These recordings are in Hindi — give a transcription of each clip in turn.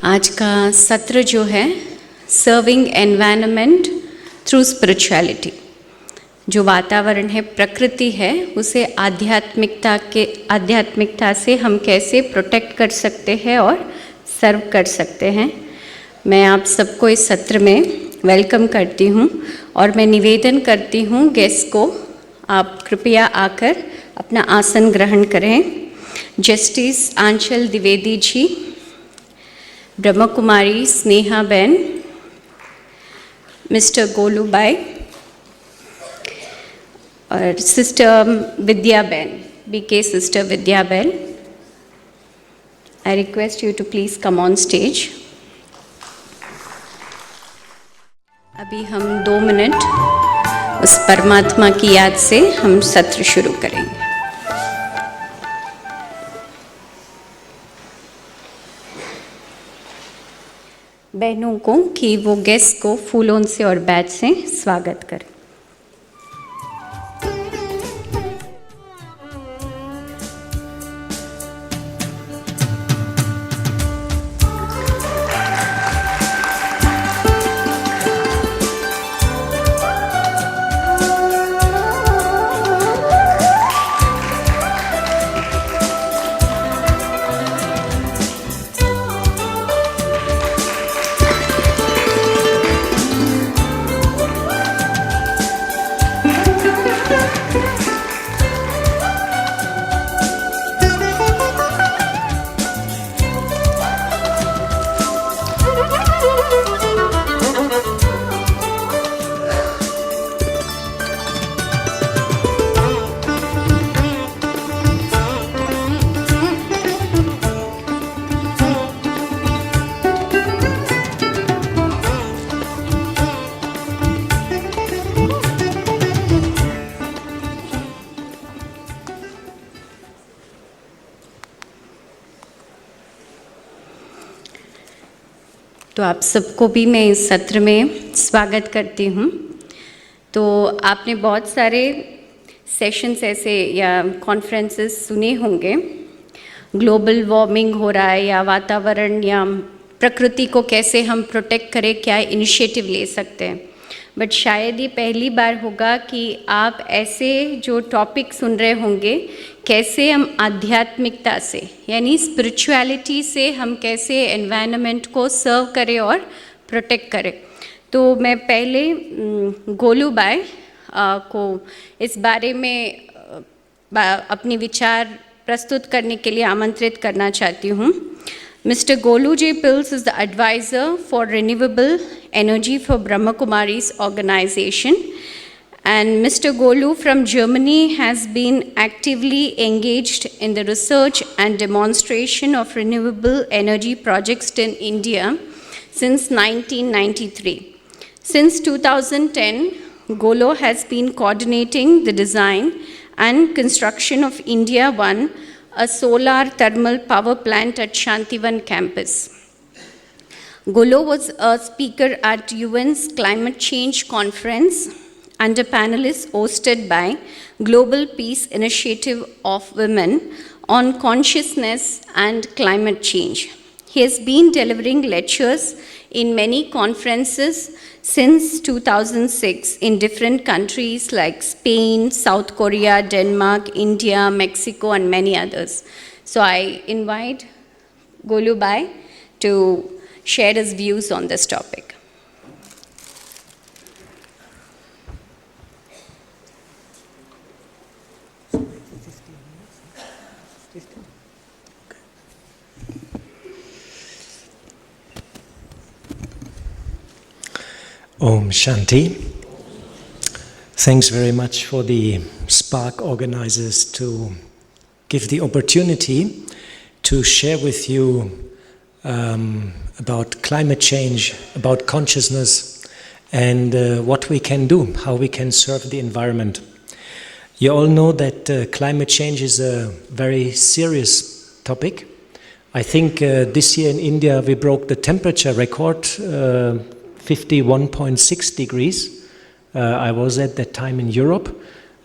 आज का सत्र जो है सर्विंग एनवायरनमेंट थ्रू स्पिरिचुअलिटी, जो वातावरण है, प्रकृति है, उसे आध्यात्मिकता से हम कैसे प्रोटेक्ट कर सकते हैं और सर्व कर सकते हैं। मैं आप सबको इस सत्र में वेलकम करती हूँ और मैं निवेदन करती हूँ गेस्ट को आप कृपया आकर अपना आसन ग्रहण करें। जस्टिस आंचल द्विवेदी जी, ब्रह्म कुमारी स्नेहा बेन, मिस्टर गोलू भाई और sister Vidya ben, BK sister Vidya ben. I request you to please come on stage. अभी हम 2 मिनट उस परमात्मा की याद से हम सत्र शुरू करेंगे। बहनों को कि वो गेस्ट को फूलों से और बैच से स्वागत करें। तो आप सबको भी मैं इस सत्र में स्वागत करती हूँ। तो आपने बहुत सारे सेशंस ऐसे या कॉन्फ्रेंसेस सुने होंगे, ग्लोबल वार्मिंग हो रहा है या वातावरण या प्रकृति को कैसे हम प्रोटेक्ट करें, क्या इनिशिएटिव ले सकते हैं। बट शायद ये पहली बार होगा कि आप ऐसे जो टॉपिक सुन रहे होंगे, कैसे हम आध्यात्मिकता से यानी स्पिरिचुअलिटी से हम कैसे एनवायरनमेंट को सर्व करें और प्रोटेक्ट करें। तो मैं पहले गोलू भाई को इस बारे में अपनी विचार प्रस्तुत करने के लिए आमंत्रित करना चाहती हूँ। Mr. Golu J. Pils is the advisor for renewable energy for Brahma Kumari's organization. And Mr. Golu from Germany has been actively engaged in the research and demonstration of renewable energy projects in India since 1993. Since 2010, Golu has been coordinating the design and construction of India One, a solar thermal power plant at Shantivan campus. Golu was a speaker at UN's Climate Change Conference and a panelist hosted by Global Peace Initiative of Women on consciousness and climate change. He has been delivering lectures in many conferences since 2006 in different countries like Spain, South Korea, Denmark, India, Mexico, and many others. So I invite Golu Bhai to share his views on this topic. Om Shanti. Thanks very much for the Spark organizers to give the opportunity to share with you about climate change, about consciousness, and what we can do, how we can serve the environment. You all know that climate change is a very serious topic. I think this year in India we broke the temperature record, 51.6 degrees. I was at that time in Europe,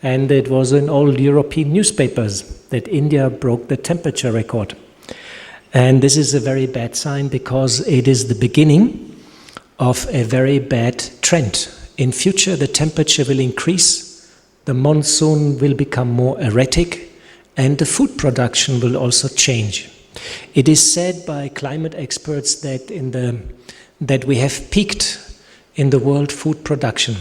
and it was in all European newspapers that India broke the temperature record. And this is a very bad sign because it is the beginning of a very bad trend. In future, the temperature will increase, the monsoon will become more erratic, and the food production will also change. It is said by climate experts that we have peaked in the world food production.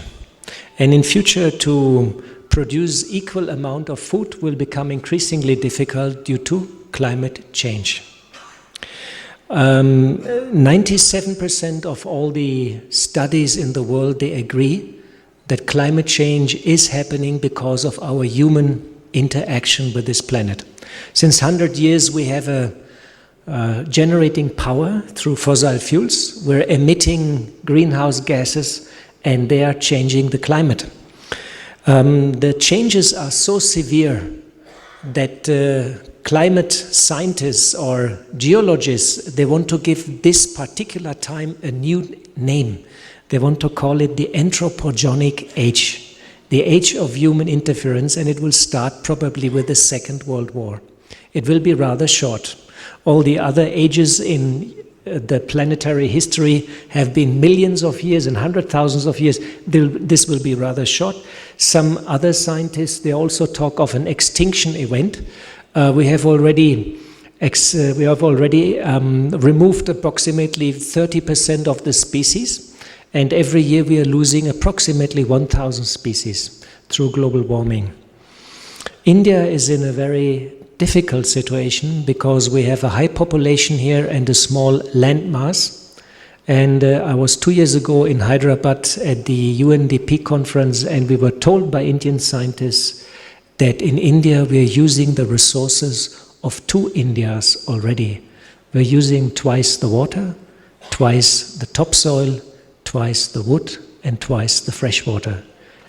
And in future, to produce equal amount of food will become increasingly difficult due to climate change. 97% of all the studies in the world, they agree that climate change is happening because of our human interaction with this planet. Since 100 years we have generating power through fossil fuels. We're emitting greenhouse gases and they are changing the climate. The changes are so severe that climate scientists or geologists, they want to give this particular time a new name. They want to call it the anthropogenic age, the age of human interference, and it will start probably with the Second World War. It will be rather short. All the other ages in the planetary history have been millions of years and 100,000s of years. This will be rather short. Some other scientists, they also talk of an extinction event. We have already removed approximately 30% of the species, and every year we are losing approximately 1,000 species through global warming. India is in a very difficult situation because we have a high population here and a small landmass. And I was 2 years ago in Hyderabad at the UNDP conference, and we were told by Indian scientists that in India we are using the resources of 2 Indias already. We're using twice the water, twice the topsoil, twice the wood, and twice the fresh water.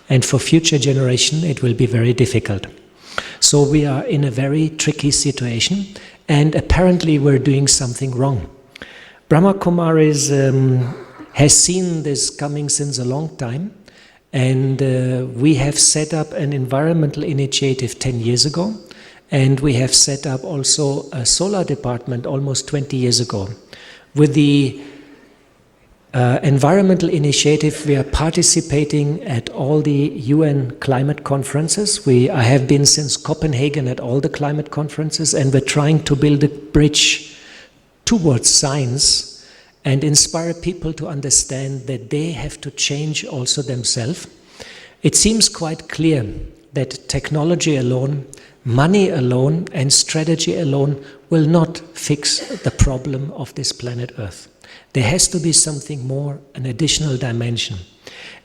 And for future generation it will be very difficult. So we are in a very tricky situation, and apparently we're doing something wrong. Brahma Kumaris has seen this coming since a long time, and we have set up an environmental initiative 10 years ago, and we have set up also a solar department almost 20 years ago. With the environmental initiative, we are participating at all the UN climate conferences. I have been since Copenhagen at all the climate conferences, and we're trying to build a bridge towards science and inspire people to understand that they have to change also themselves. It seems quite clear that technology alone, money alone, and strategy alone will not fix the problem of this planet Earth. There has to be something more, an additional dimension.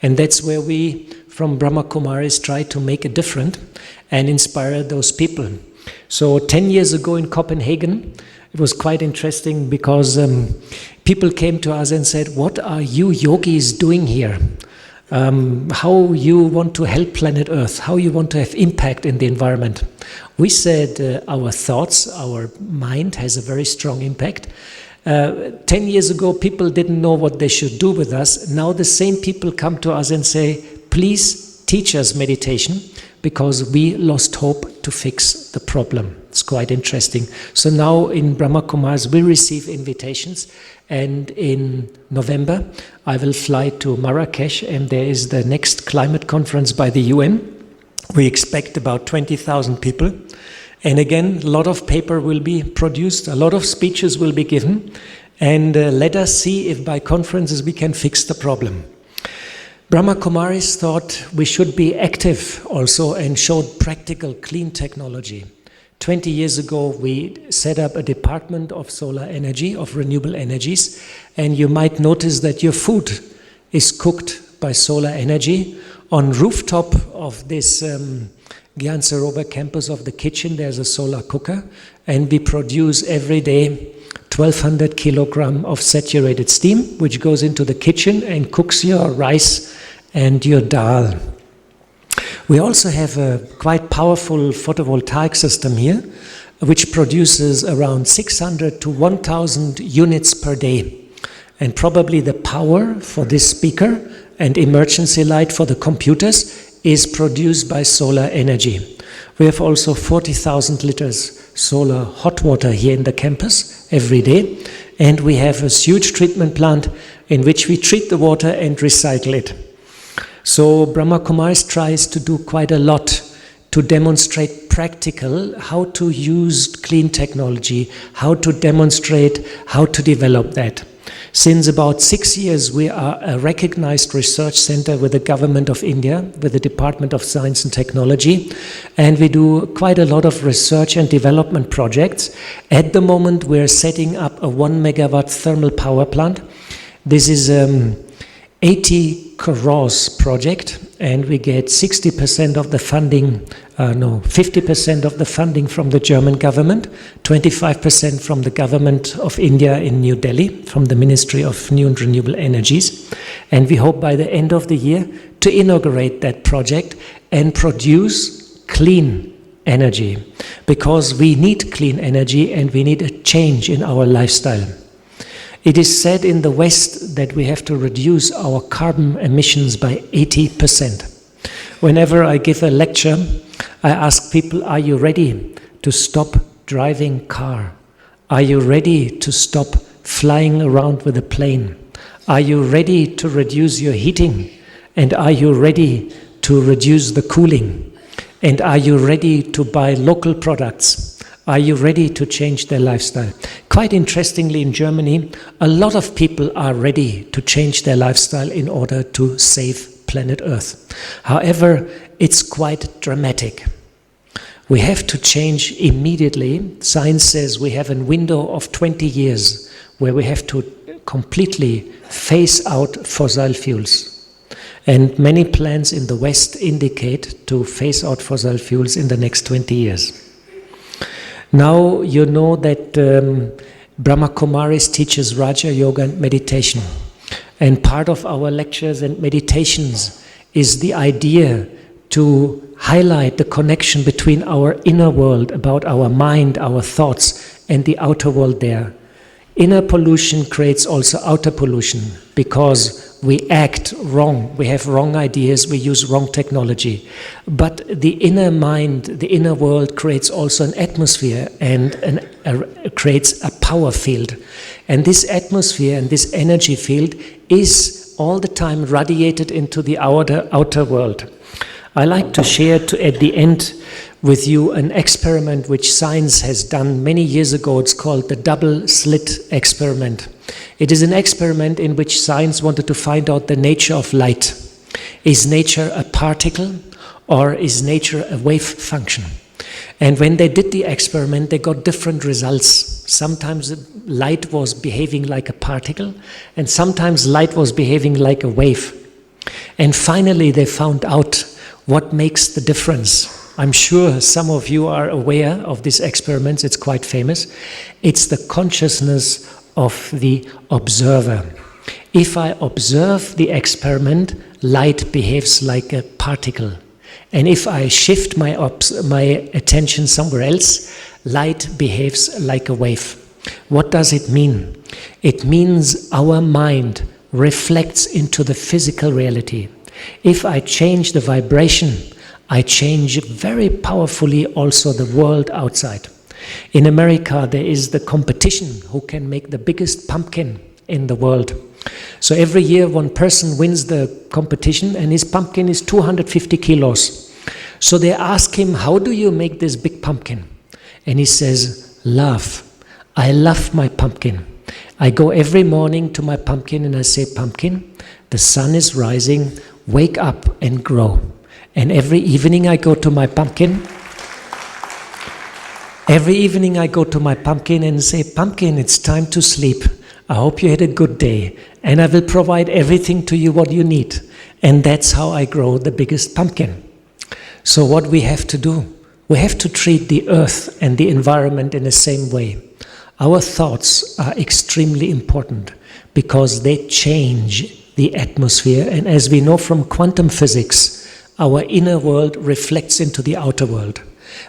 And that's where we, from Brahma Kumaris, try to make a difference and inspire those people. So 10 years ago in Copenhagen, it was quite interesting because people came to us and said, "What are you yogis doing here? How you want to help planet Earth, how you want to have impact in the environment?" We said our thoughts, our mind has a very strong impact. 10 years ago, people didn't know what they should do with us. Now the same people come to us and say, "Please teach us meditation, because we lost hope to fix the problem." It's quite interesting. So now in Brahma Kumaris, we receive invitations, and in November, I will fly to Marrakesh, and there is the next climate conference by the UN. We expect about 20,000 people. And again, a lot of paper will be produced, a lot of speeches will be given, and let us see if by conferences we can fix the problem. Brahma Kumaris thought we should be active also and showed practical clean technology. 20 years ago, we set up a department of solar energy, of renewable energies, and you might notice that your food is cooked by solar energy. On rooftop of this Gyan Sarovar campus of the kitchen, there's a solar cooker, and we produce every day 1,200 kilograms of saturated steam, which goes into the kitchen and cooks your rice and your dal. We also have a quite powerful photovoltaic system here, which produces around 600 to 1,000 units per day. And probably the power for this speaker and emergency light for the computers is produced by solar energy. We have also 40,000 liters solar hot water here in the campus every day. And we have a huge treatment plant in which we treat the water and recycle it. So Brahma Kumaris tries to do quite a lot to demonstrate practical how to use clean technology, how to demonstrate how to develop that. Since about 6 years, we are a recognized research center with the Government of India, with the Department of Science and Technology, and we do quite a lot of research and development projects. At the moment, we're setting up a 1 megawatt thermal power plant. This is 80 crores project, and we get 60% of the funding, 50% of the funding from the German government, 25% from the government of India in New Delhi, from the Ministry of New and Renewable Energies. And we hope by the end of the year to inaugurate that project and produce clean energy, because we need clean energy and we need a change in our lifestyle. It is said in the West that we have to reduce our carbon emissions by 80%. Whenever I give a lecture, I ask people, are you ready to stop driving car? Are you ready to stop flying around with a plane? Are you ready to reduce your heating? And are you ready to reduce the cooling? And are you ready to buy local products? Are you ready to change their lifestyle? Quite interestingly, in Germany, a lot of people are ready to change their lifestyle in order to save planet Earth. However, it's quite dramatic. We have to change immediately. Science says we have a window of 20 years where we have to completely phase out fossil fuels. And many plans in the West indicate to phase out fossil fuels in the next 20 years. Now you know that Brahma Kumaris teaches Raja Yoga and meditation. And part of our lectures and meditations is the idea to highlight the connection between our inner world, about our mind, our thoughts, and the outer world there. Inner pollution creates also outer pollution, because we act wrong, we have wrong ideas, we use wrong technology. But the inner mind, the inner world creates also an atmosphere and creates a power field. And this atmosphere and this energy field is all the time radiated into the outer world. I like to share at the end with you an experiment which science has done many years ago. It's called the double slit experiment. It is an experiment in which science wanted to find out the nature of light. Is nature a particle or is nature a wave function? And when they did the experiment, they got different results. Sometimes light was behaving like a particle, and sometimes light was behaving like a wave. And finally they found out what makes the difference. I'm sure some of you are aware of this experiment, it's quite famous. It's the consciousness of the observer. If I observe the experiment, light behaves like a particle. And if I shift my attention somewhere else, light behaves like a wave. What does it mean? It means our mind reflects into the physical reality. If I change the vibration, I change very powerfully also the world outside. In America, there is the competition who can make the biggest pumpkin in the world. So every year one person wins the competition and his pumpkin is 250 kilos. So they ask him, how do you make this big pumpkin? And he says, love. I love my pumpkin. I go every morning to my pumpkin and I say, pumpkin, the sun is rising, wake up and grow. And every evening I go to my pumpkin. Every evening I go to my pumpkin and say, pumpkin, it's time to sleep. I hope you had a good day. And I will provide everything to you what you need. And that's how I grow the biggest pumpkin. So what we have to do, we have to treat the earth and the environment in the same way. Our thoughts are extremely important because they change the atmosphere. And as we know from quantum physics, our inner world reflects into the outer world.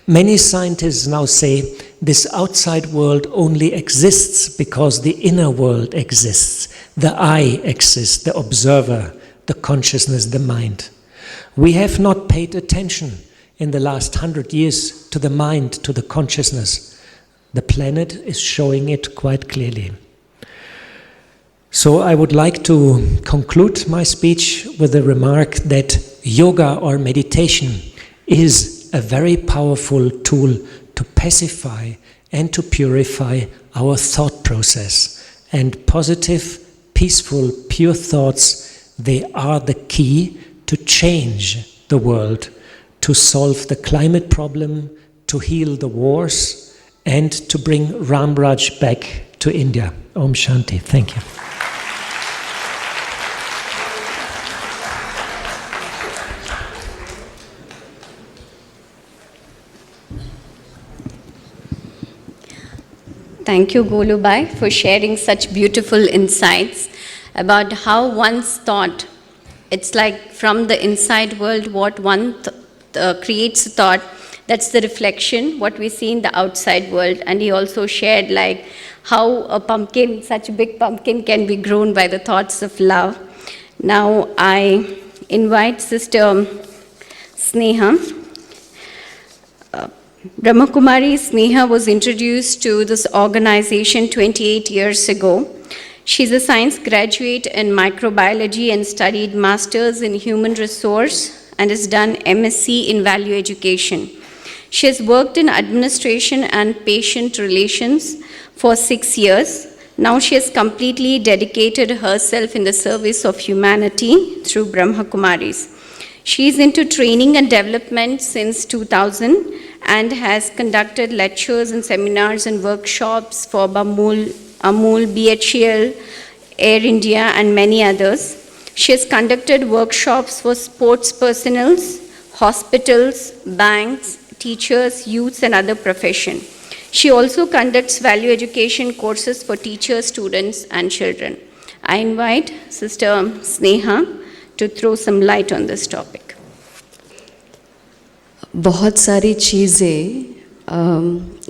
Many scientists now say this outside world only exists because the inner world exists. The I exists, the observer, the consciousness, the mind. We have not paid attention in the last 100 years to the mind, to the consciousness. The planet is showing it quite clearly. So I would like to conclude my speech with the remark that yoga or meditation is a very powerful tool to pacify and to purify our thought process. And positive, peaceful, pure thoughts, they are the key to change the world, to solve the climate problem, to heal the wars, and to bring Ram Raj back to India. Om Shanti. Thank you. Thank you, Golubai, for sharing such beautiful insights about how one's thought, it's like from the inside world, what one creates a thought, that's the reflection, what we see in the outside world. And he also shared like how a pumpkin, such a big pumpkin, can be grown by the thoughts of love. Now I invite Sister Sneha. Brahmakumari Sneha was introduced to this organization 28 years ago. She's a science graduate in microbiology and studied masters in human resource and has done MSc in value education. She has worked in administration and patient relations for 6 years. Now she has completely dedicated herself in the service of humanity through Brahmakumaris. She is into training and development since 2000 and has conducted lectures and seminars and workshops for Amul, BHEL, Air India, and many others. She has conducted workshops for sports personnel, hospitals, banks, teachers, youths, and other professions. She also conducts value education courses for teachers, students, and children. I invite Sister Sneha to throw some light on this topic. बहुत सारी चीज़ें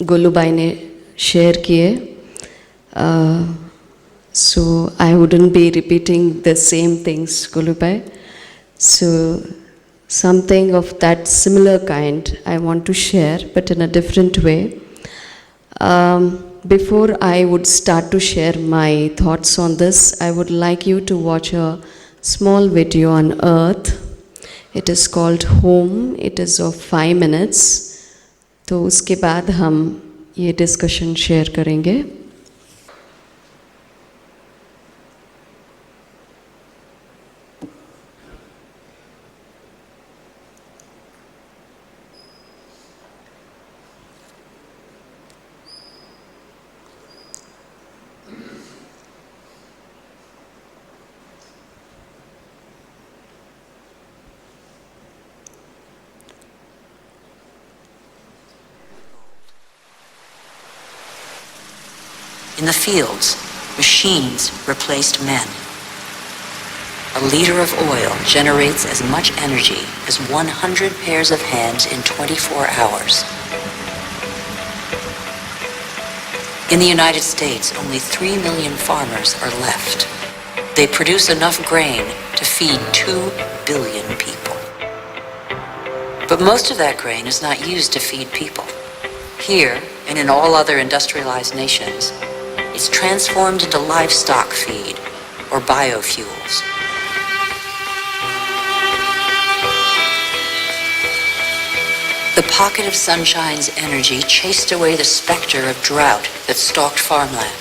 गोलूबाई ने शेयर किए, so I wouldn't be repeating the same things, Golubai. So something of that similar kind I want to share, but in a different way. Before I would start to share my thoughts on this, I would like you to watch a small video on Earth. It is called Home. It is of 5 minutes. तो उसके बाद हम ये डिस्कशन शेयर करेंगे. In the fields, machines replaced men. A liter of oil generates as much energy as 100 pairs of hands in 24 hours. In the United States, only 3 million farmers are left. They produce enough grain to feed 2 billion people. But most of that grain is not used to feed people. Here, and in all other industrialized nations, it's transformed into livestock feed or biofuels. The pocket of sunshine's energy chased away the specter of drought that stalked farmland.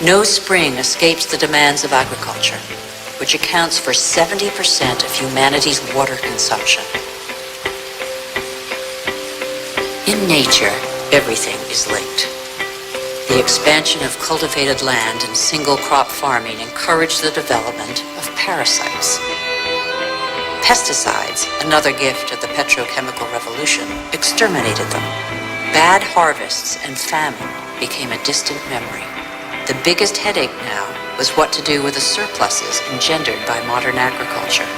No spring escapes the demands of agriculture, which accounts for 70% of humanity's water consumption. In nature, everything is linked. The expansion of cultivated land and single-crop farming encouraged the development of parasites. Pesticides, another gift of the petrochemical revolution, exterminated them. Bad harvests and famine became a distant memory. The biggest headache now was what to do with the surpluses engendered by modern agriculture.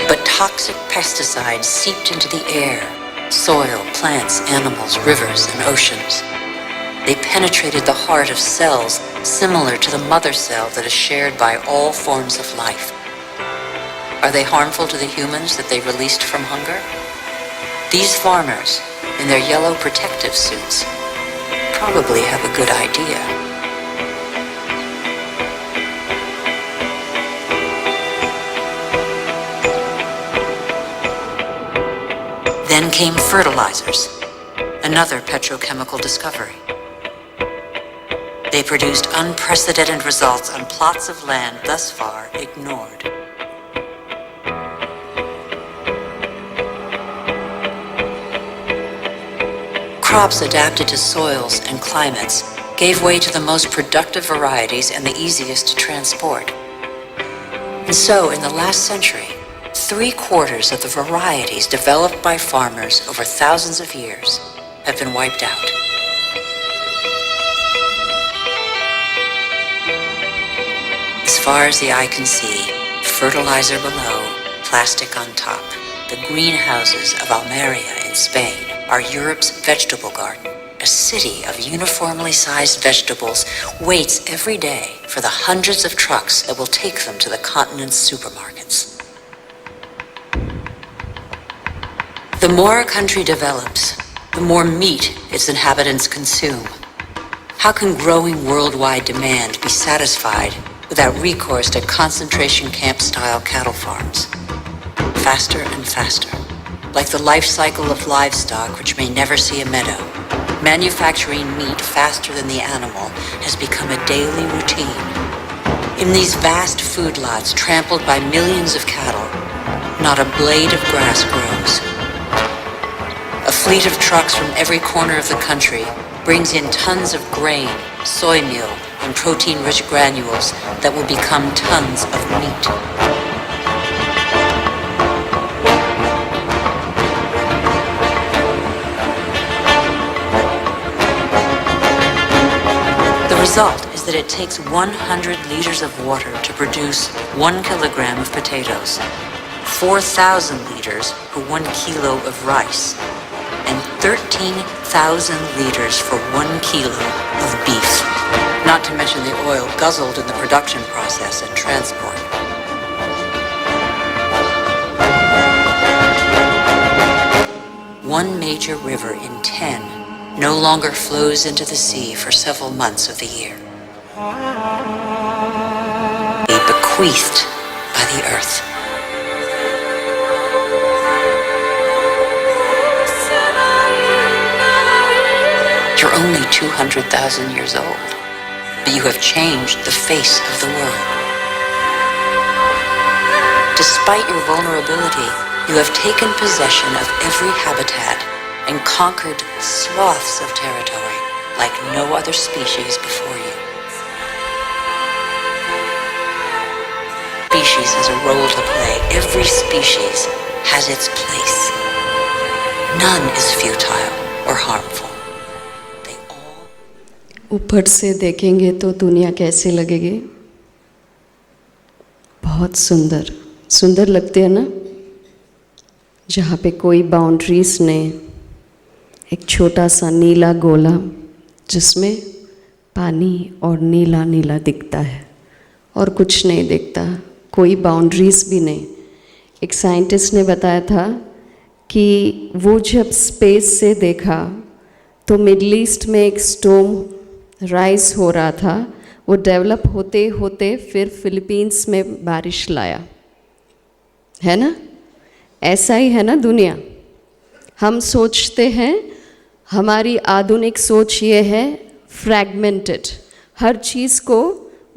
But toxic pesticides seeped into the air, soil, plants, animals, rivers, and oceans. They penetrated the heart of cells similar to the mother cell that is shared by all forms of life. Are they harmful to the humans that they released from hunger? These farmers, in their yellow protective suits probably have a good idea. Then came fertilizers, another petrochemical discovery. They produced unprecedented results on plots of land thus far ignored. Crops adapted to soils and climates gave way to the most productive varieties and the easiest to transport. And so, in the last century, 3/4 of the varieties developed by farmers over thousands of years have been wiped out. As far as the eye can see, fertilizer below, plastic on top, the greenhouses of Almeria in Spain are Europe's vegetable garden. A city of uniformly sized vegetables waits every day for the hundreds of trucks that will take them to the continent's supermarkets. The more a country develops, the more meat its inhabitants consume. How can growing worldwide demand be satisfied without recourse to concentration camp-style cattle farms? Faster and faster, like the life cycle of livestock which may never see a meadow, manufacturing meat faster than the animal has become a daily routine. In these vast food lots trampled by millions of cattle, not a blade of grass grows. A fleet of trucks from every corner of the country brings in tons of grain, soy meal, and protein-rich granules that will become tons of meat. The result is that it takes 100 liters of water to produce 1 kilogram of potatoes, 4,000 liters for 1 kilo of rice, and 13,000 liters for 1 kilo of beef, not to mention the oil guzzled in the production process and transport. One major river in 10 no longer flows into the sea for several months of the year. Be bequeathed by the earth. You're only 200,000 years old, but you have changed the face of the world. Despite your vulnerability, you have taken possession of every habitat and conquered swaths of territory like no other species before you. Species has a role to play. Every species has its place. None is futile or harmful. ऊपर से देखेंगे तो दुनिया कैसे लगेगी? बहुत सुंदर, सुंदर लगती है ना? जहाँ पे कोई बाउंड्रीज नहीं, एक छोटा सा नीला गोला जिसमें पानी और नीला नीला दिखता है और कुछ नहीं दिखता, कोई बाउंड्रीज भी नहीं। एक साइंटिस्ट ने बताया था कि वो जब स्पेस से देखा तो मिडल ईस्ट में एक स्टॉर्म राइज हो रहा था, वो डेवलप होते होते फिर फिलीपींस में बारिश लाया, है ना? ऐसा ही है ना दुनिया। हम सोचते हैं, हमारी आधुनिक सोच ये है फ्रैगमेंटेड, हर चीज़ को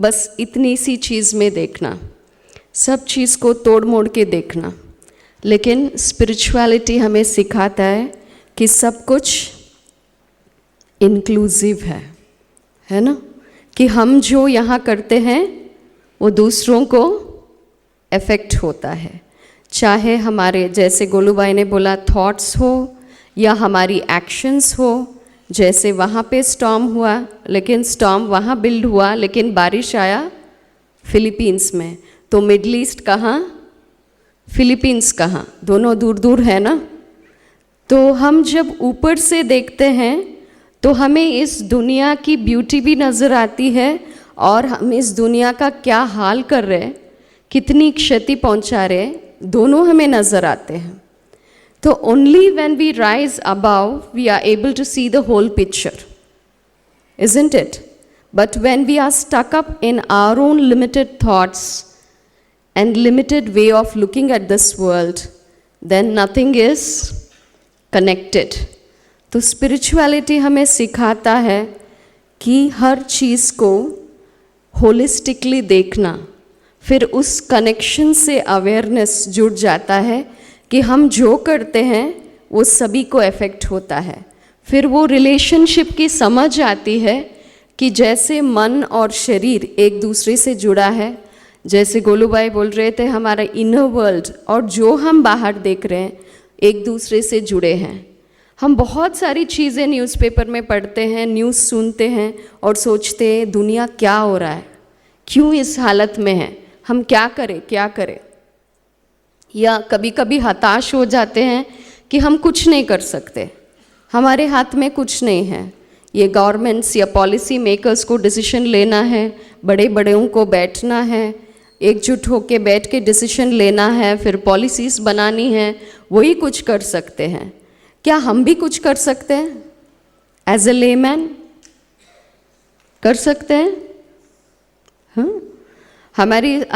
बस इतनी सी चीज़ में देखना, सब चीज़ को तोड़ मोड़ के देखना। लेकिन स्पिरिचुअलिटी हमें सिखाता है कि सब कुछ इंक्लूसिव है ना? कि हम जो यहाँ करते हैं वो दूसरों को अफेक्ट होता है, चाहे हमारे जैसे गोलूबाई ने बोला थॉट्स हो या हमारी एक्शंस हो। जैसे वहाँ पे स्टॉर्म हुआ, लेकिन स्टॉर्म वहाँ बिल्ड हुआ, लेकिन बारिश आया फिलीपींस में। तो मिडल ईस्ट कहाँ, फिलीपींस कहाँ, दोनों दूर दूर है ना। तो हम जब ऊपर से देखते हैं तो हमें इस दुनिया की ब्यूटी भी नज़र आती है और हम इस दुनिया का क्या हाल कर रहे हैं, कितनी क्षति पहुंचा रहे हैं, दोनों हमें नज़र आते हैं। तो only when we rise above, we are able to see the whole picture, isn't it? But when we are stuck up in our own limited thoughts and limited way of looking at this world, then nothing is connected. तो spirituality हमें सिखाता है कि हर चीज़ को होलिस्टिकली देखना, फिर उस कनेक्शन से अवेयरनेस जुड़ जाता है कि हम जो करते हैं वो सभी को अफेक्ट होता है। फिर वो रिलेशनशिप की समझ आती है कि जैसे मन और शरीर एक दूसरे से जुड़ा है, जैसे गोलू भाई बोल रहे थे हमारा इनर वर्ल्ड और जो हम बाहर देख रहे हैं एक दूसरे से जुड़े हैं। हम बहुत सारी चीज़ें न्यूज़पेपर में पढ़ते हैं, न्यूज़ सुनते हैं और सोचते हैं दुनिया क्या हो रहा है, क्यों इस हालत में है, हम क्या करें। या कभी कभी हताश हो जाते हैं कि हम कुछ नहीं कर सकते, हमारे हाथ में कुछ नहीं है। ये गवर्नमेंट्स या पॉलिसी मेकर्स को डिसीजन लेना है, बड़ों को बैठना है, एकजुट होकर बैठ के डिसीजन लेना है, फिर पॉलिसीज़ बनानी है, वही कुछ कर सकते हैं। क्या हम भी कुछ कर सकते हैं? एज ए लेमैन कर सकते हैं? हाँ,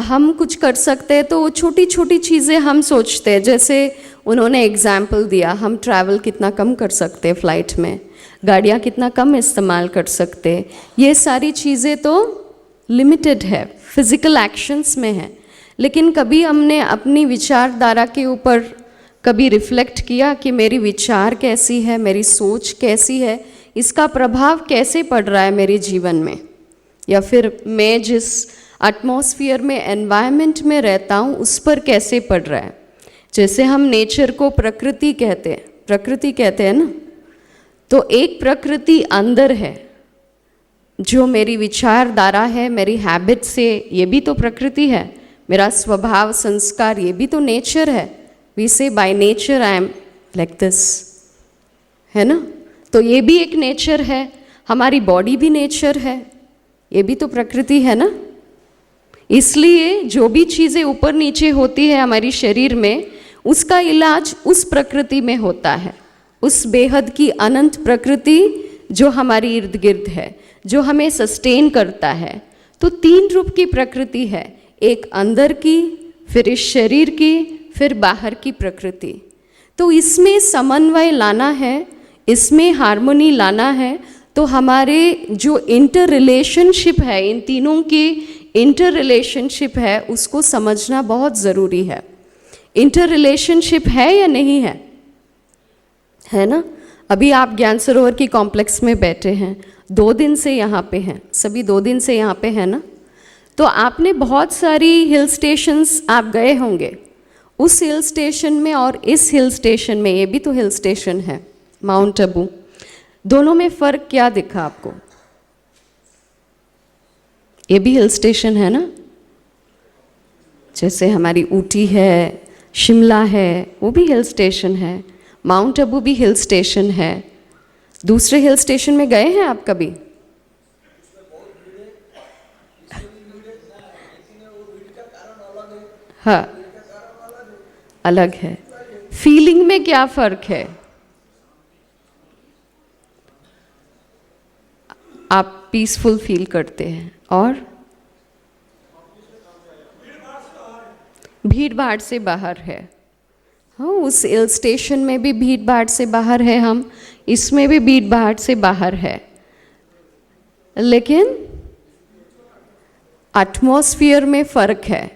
हम कुछ कर सकते हैं तो वो छोटी छोटी चीज़ें हम सोचते हैं। जैसे उन्होंने एग्जाम्पल दिया, हम ट्रैवल कितना कम कर सकते हैं, फ़्लाइट में गाड़ियाँ कितना कम इस्तेमाल कर सकते हैं। ये सारी चीज़ें तो लिमिटेड है, फिज़िकल एक्शंस में है, लेकिन कभी हमने अपनी विचारधारा के ऊपर कभी रिफ्लेक्ट किया कि मेरी विचार कैसी है, मेरी सोच कैसी है, इसका प्रभाव कैसे पड़ रहा है मेरे जीवन में, या फिर मैं जिस एटमॉस्फेयर में, एनवायरनमेंट में रहता हूँ उस पर कैसे पड़ रहा है। जैसे हम नेचर को प्रकृति कहते हैं ना, तो एक प्रकृति अंदर है जो मेरी विचारधारा है, मेरी हैबिट से, ये भी तो प्रकृति है, मेरा स्वभाव संस्कार, ये भी तो नेचर है। वी से by nature I am like this, है ना, तो ये भी एक नेचर है। हमारी बॉडी भी नेचर है, ये भी तो प्रकृति है ना। इसलिए जो भी चीज़ें ऊपर नीचे होती है हमारी शरीर में, उसका इलाज उस प्रकृति में होता है, उस बेहद की अनंत प्रकृति जो हमारी इर्द गिर्द है, जो हमें सस्टेन करता है। तो 3 रूप की प्रकृति है, एक अंदर की, फिर इस शरीर की, फिर बाहर की प्रकृति। तो इसमें समन्वय लाना है, इसमें हार्मोनी लाना है। तो हमारे जो इंटर रिलेशनशिप है, इन तीनों की इंटर रिलेशनशिप है, उसको समझना बहुत ज़रूरी है। इंटर रिलेशनशिप है या नहीं है, है ना। अभी आप ज्ञान सरोवर की कॉम्प्लेक्स में बैठे हैं, 2 दिन से यहाँ पे हैं, सभी 2 दिन से यहाँ पे हैं ना। तो आपने बहुत सारी हिल स्टेशंस आप गए होंगे, उस हिल स्टेशन में और इस हिल स्टेशन में, ये भी तो हिल स्टेशन है माउंट आबू, दोनों में फ़र्क क्या दिखा आपको? ये भी हिल स्टेशन है ना, जैसे हमारी ऊटी है, शिमला है, वो भी हिल स्टेशन है, माउंट आबू भी हिल स्टेशन है। दूसरे हिल स्टेशन में गए हैं आप कभी? हाँ, अलग है। फीलिंग में क्या फ़र्क है? आप पीसफुल फील करते हैं, और भीड़ भाड़ से बाहर है। हाँ, उस हिल स्टेशन में भी भीड़ भाड़ से बाहर है, हम इसमें भी भीड़ भाड़ से बाहर है, लेकिन एटमॉस्फेयर में फ़र्क है।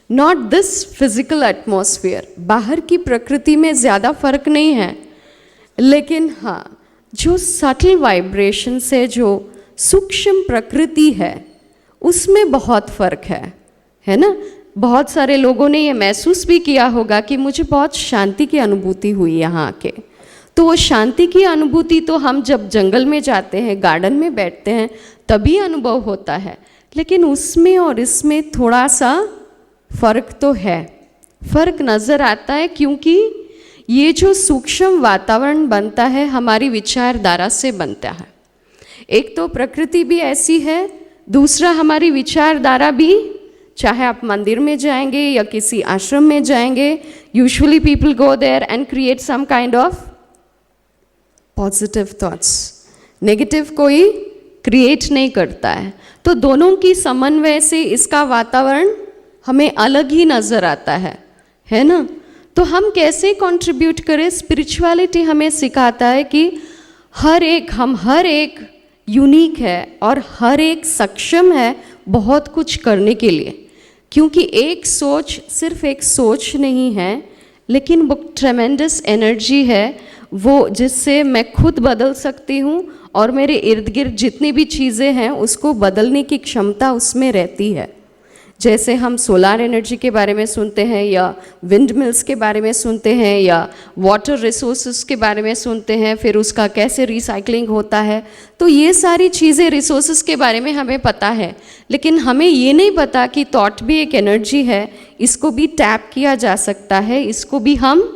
नॉट दिस फिजिकल एटमॉस्फेयर, बाहर की प्रकृति में ज़्यादा फर्क नहीं है, लेकिन हाँ, जो सटल वाइब्रेशंस है, जो सूक्ष्म प्रकृति है, उसमें बहुत फ़र्क है ना। बहुत सारे लोगों ने ये महसूस भी किया होगा कि मुझे बहुत शांति की अनुभूति हुई यहाँ आके। तो वो शांति की अनुभूति तो हम जब जंगल में जाते हैं, गार्डन में बैठते हैं, तभी अनुभव होता है, लेकिन उसमें और इसमें थोड़ा सा फ़र्क तो है, फ़र्क नज़र आता है, क्योंकि ये जो सूक्ष्म वातावरण बनता है हमारी विचारधारा से बनता है। एक तो प्रकृति भी ऐसी है, दूसरा हमारी विचारधारा भी, चाहे आप मंदिर में जाएंगे या किसी आश्रम में जाएंगे usually people go there and create some kind of positive thoughts. Negative कोई create नहीं करता है. तो दोनों की समन्वय से इसका वातावरण हमें अलग ही नज़र आता है ना? तो हम कैसे कंट्रीब्यूट करें? स्पिरिचुअलिटी हमें सिखाता है कि हर एक यूनिक है और हर एक सक्षम है बहुत कुछ करने के लिए, क्योंकि एक सोच सिर्फ एक सोच नहीं है, लेकिन वो ट्रेमेंडस एनर्जी है वो जिससे मैं खुद बदल सकती हूँ और मेरे इर्द गिर्द जितनी भी चीज़ें हैं उसको बदलने की क्षमता उसमें रहती है. जैसे हम सोलार एनर्जी के बारे में सुनते हैं या विंड मिल्स के बारे में सुनते हैं या वाटर रिसोर्सेज के बारे में सुनते हैं, फिर उसका कैसे रिसाइकलिंग होता है. तो ये सारी चीज़ें रिसोर्सेज के बारे में हमें पता है, लेकिन हमें ये नहीं पता कि थॉट भी एक एनर्जी है, इसको भी टैप किया जा सकता है, इसको भी हम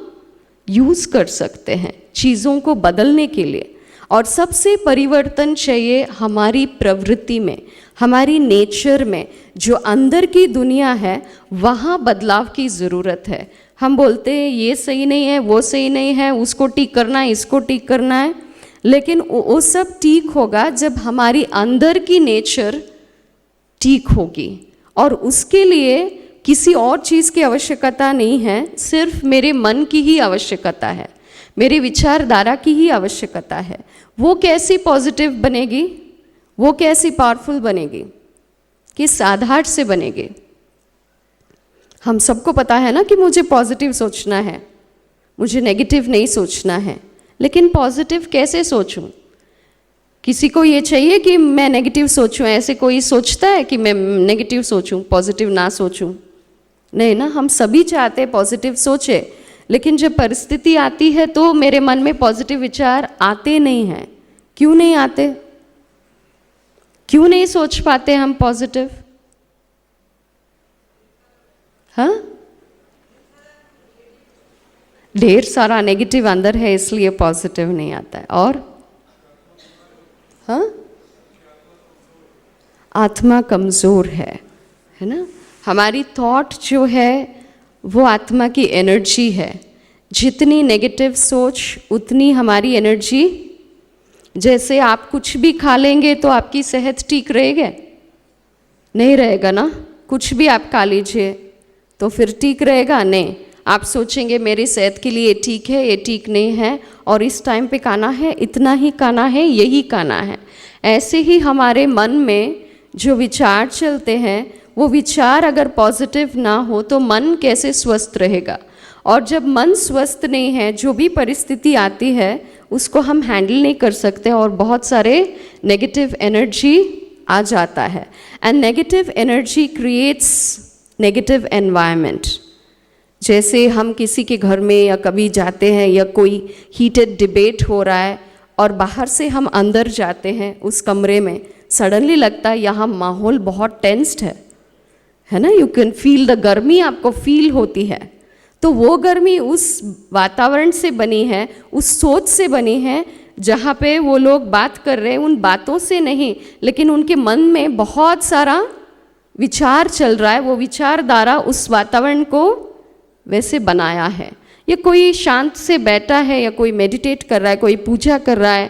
यूज़ कर सकते हैं चीज़ों को बदलने के लिए. और सबसे परिवर्तन चाहिए हमारी प्रवृत्ति में, हमारी नेचर में. जो अंदर की दुनिया है वहाँ बदलाव की ज़रूरत है. हम बोलते हैं ये सही नहीं है, वो सही नहीं है, उसको ठीक करना है, इसको ठीक करना है, लेकिन वो सब ठीक होगा जब हमारी अंदर की नेचर ठीक होगी. और उसके लिए किसी और चीज़ की आवश्यकता नहीं है, सिर्फ मेरे मन की ही आवश्यकता है, मेरी विचारधारा की ही आवश्यकता है. वो कैसी पॉजिटिव बनेगी, वो कैसी पावरफुल बनेगी, किस आधार से बनेगी? हम सबको पता है ना कि मुझे पॉजिटिव सोचना है, मुझे नेगेटिव नहीं सोचना है, लेकिन पॉजिटिव कैसे सोचूं? किसी को ये चाहिए कि मैं नेगेटिव सोचूं? ऐसे कोई सोचता है कि मैं नेगेटिव सोचूं, पॉजिटिव ना सोचूं? नहीं ना, हम सभी चाहते हैं पॉजिटिव सोचे, लेकिन जब परिस्थिति आती है तो मेरे मन में पॉजिटिव विचार आते नहीं हैं. क्यों नहीं आते? क्यों नहीं सोच पाते हम पॉजिटिव? हाँ, ढेर सारा नेगेटिव अंदर है इसलिए पॉजिटिव नहीं आता है. और हाँ, आत्मा कमज़ोर है ना? हमारी थॉट जो है वो आत्मा की एनर्जी है. जितनी नेगेटिव सोच उतनी हमारी एनर्जी. जैसे आप कुछ भी खा लेंगे तो आपकी सेहत ठीक रहेगी? नहीं रहेगा ना. कुछ भी आप खा लीजिए तो फिर ठीक रहेगा? नहीं. आप सोचेंगे मेरी सेहत के लिए ये ठीक है, ये ठीक नहीं है, और इस टाइम पे खाना है, इतना ही खाना है, यही खाना है. ऐसे ही हमारे मन में जो विचार चलते हैं वो विचार अगर पॉजिटिव ना हो तो मन कैसे स्वस्थ रहेगा? और जब मन स्वस्थ नहीं है, जो भी परिस्थिति आती है उसको हम हैंडल नहीं कर सकते और बहुत सारे नेगेटिव एनर्जी आ जाता है. And negative energy creates negative environment. जैसे हम किसी के घर में या कभी जाते हैं या कोई हीटेड डिबेट हो रहा है और बाहर से हम अंदर जाते हैं उस कमरे में, सडनली लगता है यहाँ माहौल बहुत टेंस्ड है ना? यू कैन फील द गर्मी आपको फील होती है. तो वो गर्मी उस वातावरण से बनी है, उस सोच से बनी है जहाँ पे वो लोग बात कर रहे हैं, उन बातों से नहीं, लेकिन उनके मन में बहुत सारा विचार चल रहा है. वो विचारधारा उस वातावरण को वैसे बनाया है. या कोई शांत से बैठा है या कोई मेडिटेट कर रहा है, कोई पूजा कर रहा है,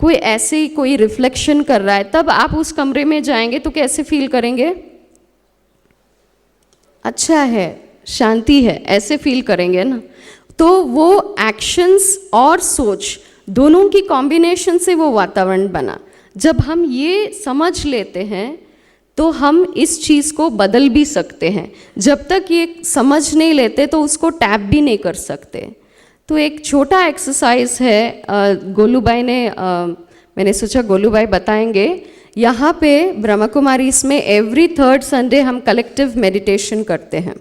कोई ऐसे ही कोई रिफ्लेक्शन कर रहा है, तब आप उस कमरे में जाएंगे तो कैसे फील करेंगे? अच्छा है, शांति है, ऐसे फील करेंगे ना. तो वो एक्शंस और सोच दोनों की कॉम्बिनेशन से वो वातावरण बना. जब हम ये समझ लेते हैं तो हम इस चीज़ को बदल भी सकते हैं. जब तक ये समझ नहीं लेते तो उसको टैप भी नहीं कर सकते. तो एक छोटा एक्सरसाइज है, गोलूबाई ने मैंने सोचा गोलूबाई बताएंगे. यहाँ पे ब्रह्मा कुमारी इसमें एवरी थर्ड संडे हम कलेक्टिव मेडिटेशन करते हैं.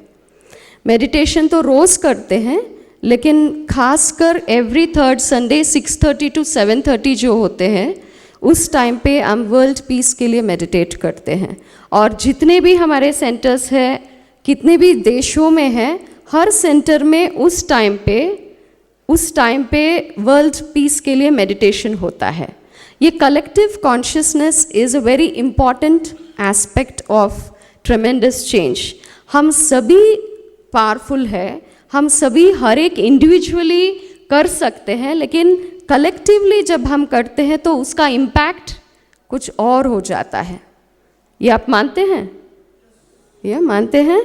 मेडिटेशन तो रोज़ करते हैं, लेकिन खासकर एवरी थर्ड संडे 6:30 to 7:30 जो होते हैं उस टाइम पे हम वर्ल्ड पीस के लिए मेडिटेट करते हैं. और जितने भी हमारे सेंटर्स हैं, कितने भी देशों में हैं, हर सेंटर में उस टाइम पे वर्ल्ड पीस के लिए मेडिटेशन होता है. ये collective consciousness is a very important aspect of ट्रेमेंडस change. हम सभी पावरफुल है, हम सभी हर एक इंडिविजुअली कर सकते हैं, लेकिन कलेक्टिवली जब हम करते हैं तो उसका इम्पैक्ट कुछ और हो जाता है। ये आप मानते हैं? ये मानते हैं?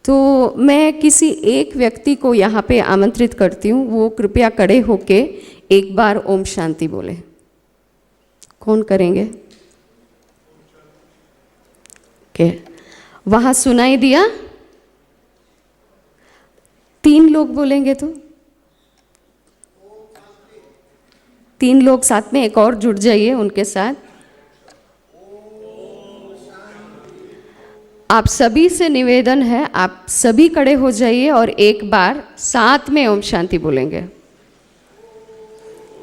तो मैं किसी एक व्यक्ति को यहाँ पे आमंत्रित करती हूँ, वो कृपया खड़े होके एक बार ओम शांति बोले। कौन करेंगे? ओके, वहाँ सुनाई दिया? 3 लोग बोलेंगे तो 3 लोग साथ में, एक और जुड़ जाइए उनके साथ। आप सभी से निवेदन है, आप सभी खड़े हो जाइए और एक बार साथ में ओम शांति बोलेंगे।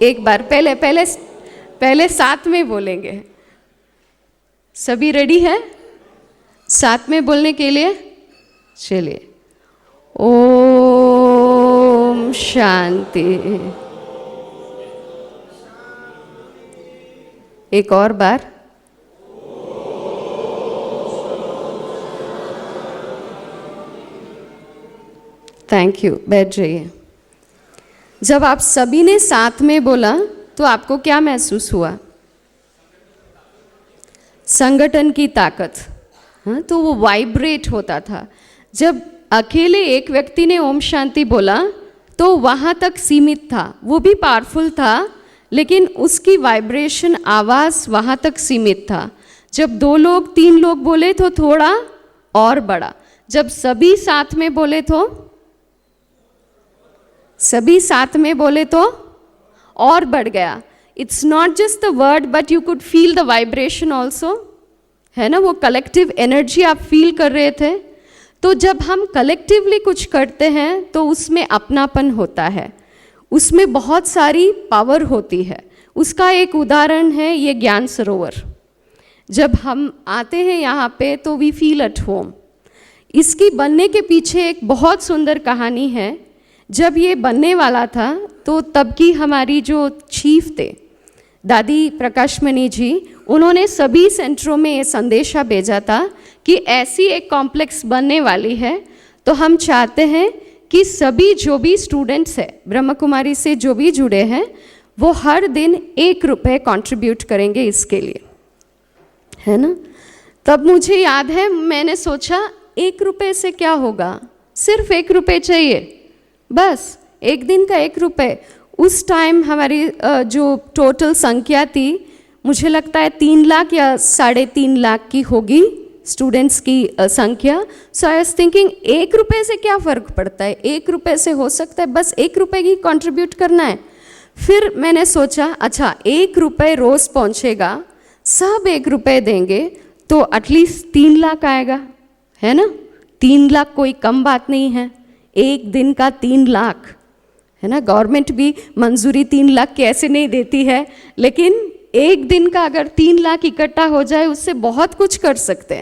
एक बार पहले साथ में बोलेंगे। सभी रेडी है साथ में बोलने के लिए? चलिए, ओम शांति। एक और बार। थैंक यू, बैठ जाइए। जब आप सभी ने साथ में बोला तो आपको क्या महसूस हुआ? संगठन की ताकत, हाँ, तो वो वाइब्रेट होता था। जब अकेले एक व्यक्ति ने ओम शांति बोला तो वहाँ तक सीमित था, वो भी पावरफुल था, लेकिन उसकी वाइब्रेशन आवाज़ वहाँ तक सीमित था। जब 2 लोग 3 लोग बोले तो थोड़ा और बढ़ा। जब सभी साथ में बोले तो और बढ़ गया। It's not just the word but you could feel the vibration also, है ना? वो कलेक्टिव एनर्जी आप फील कर रहे थे। तो जब हम कलेक्टिवली कुछ करते हैं तो उसमें अपनापन होता है, उसमें बहुत सारी पावर होती है। उसका एक उदाहरण है ये ज्ञान सरोवर। जब हम आते हैं यहाँ पे तो वी फील एट होम। इसकी बनने के पीछे एक बहुत सुंदर कहानी है। जब ये बनने वाला था तो तब की हमारी जो चीफ थे दादी प्रकाशमणि जी, उन्होंने सभी सेंटरों में ये संदेशा भेजा था कि ऐसी एक कॉम्प्लेक्स बनने वाली है, तो हम चाहते हैं कि सभी जो भी स्टूडेंट्स हैं ब्रह्म कुमारी से जो भी जुड़े हैं वो हर दिन 1 रुपये कंट्रीब्यूट करेंगे इसके लिए, है ना? तब मुझे याद है मैंने सोचा 1 रुपये से क्या होगा, सिर्फ 1 रुपये चाहिए, बस एक दिन का 1 रुपये। उस टाइम हमारी जो टोटल संख्या थी मुझे लगता है 3 लाख या 3.5 लाख की होगी स्टूडेंट्स की संख्या। सो आई वाज थिंकिंग 1 रुपये से क्या फ़र्क पड़ता है, 1 रुपये से हो सकता है, बस 1 रुपये की कंट्रीब्यूट करना है। फिर मैंने सोचा अच्छा 1 रुपये रोज़ पहुँचेगा, सब 1 रुपये देंगे तो एटलीस्ट 3 लाख आएगा, है ना? 3 लाख कोई कम बात नहीं है, एक दिन का 3 लाख, है ना? गवर्नमेंट भी मंजूरी 3 लाख की ऐसे नहीं देती है, लेकिन एक दिन का अगर 3 लाख इकट्ठा हो जाए उससे बहुत कुछ कर सकते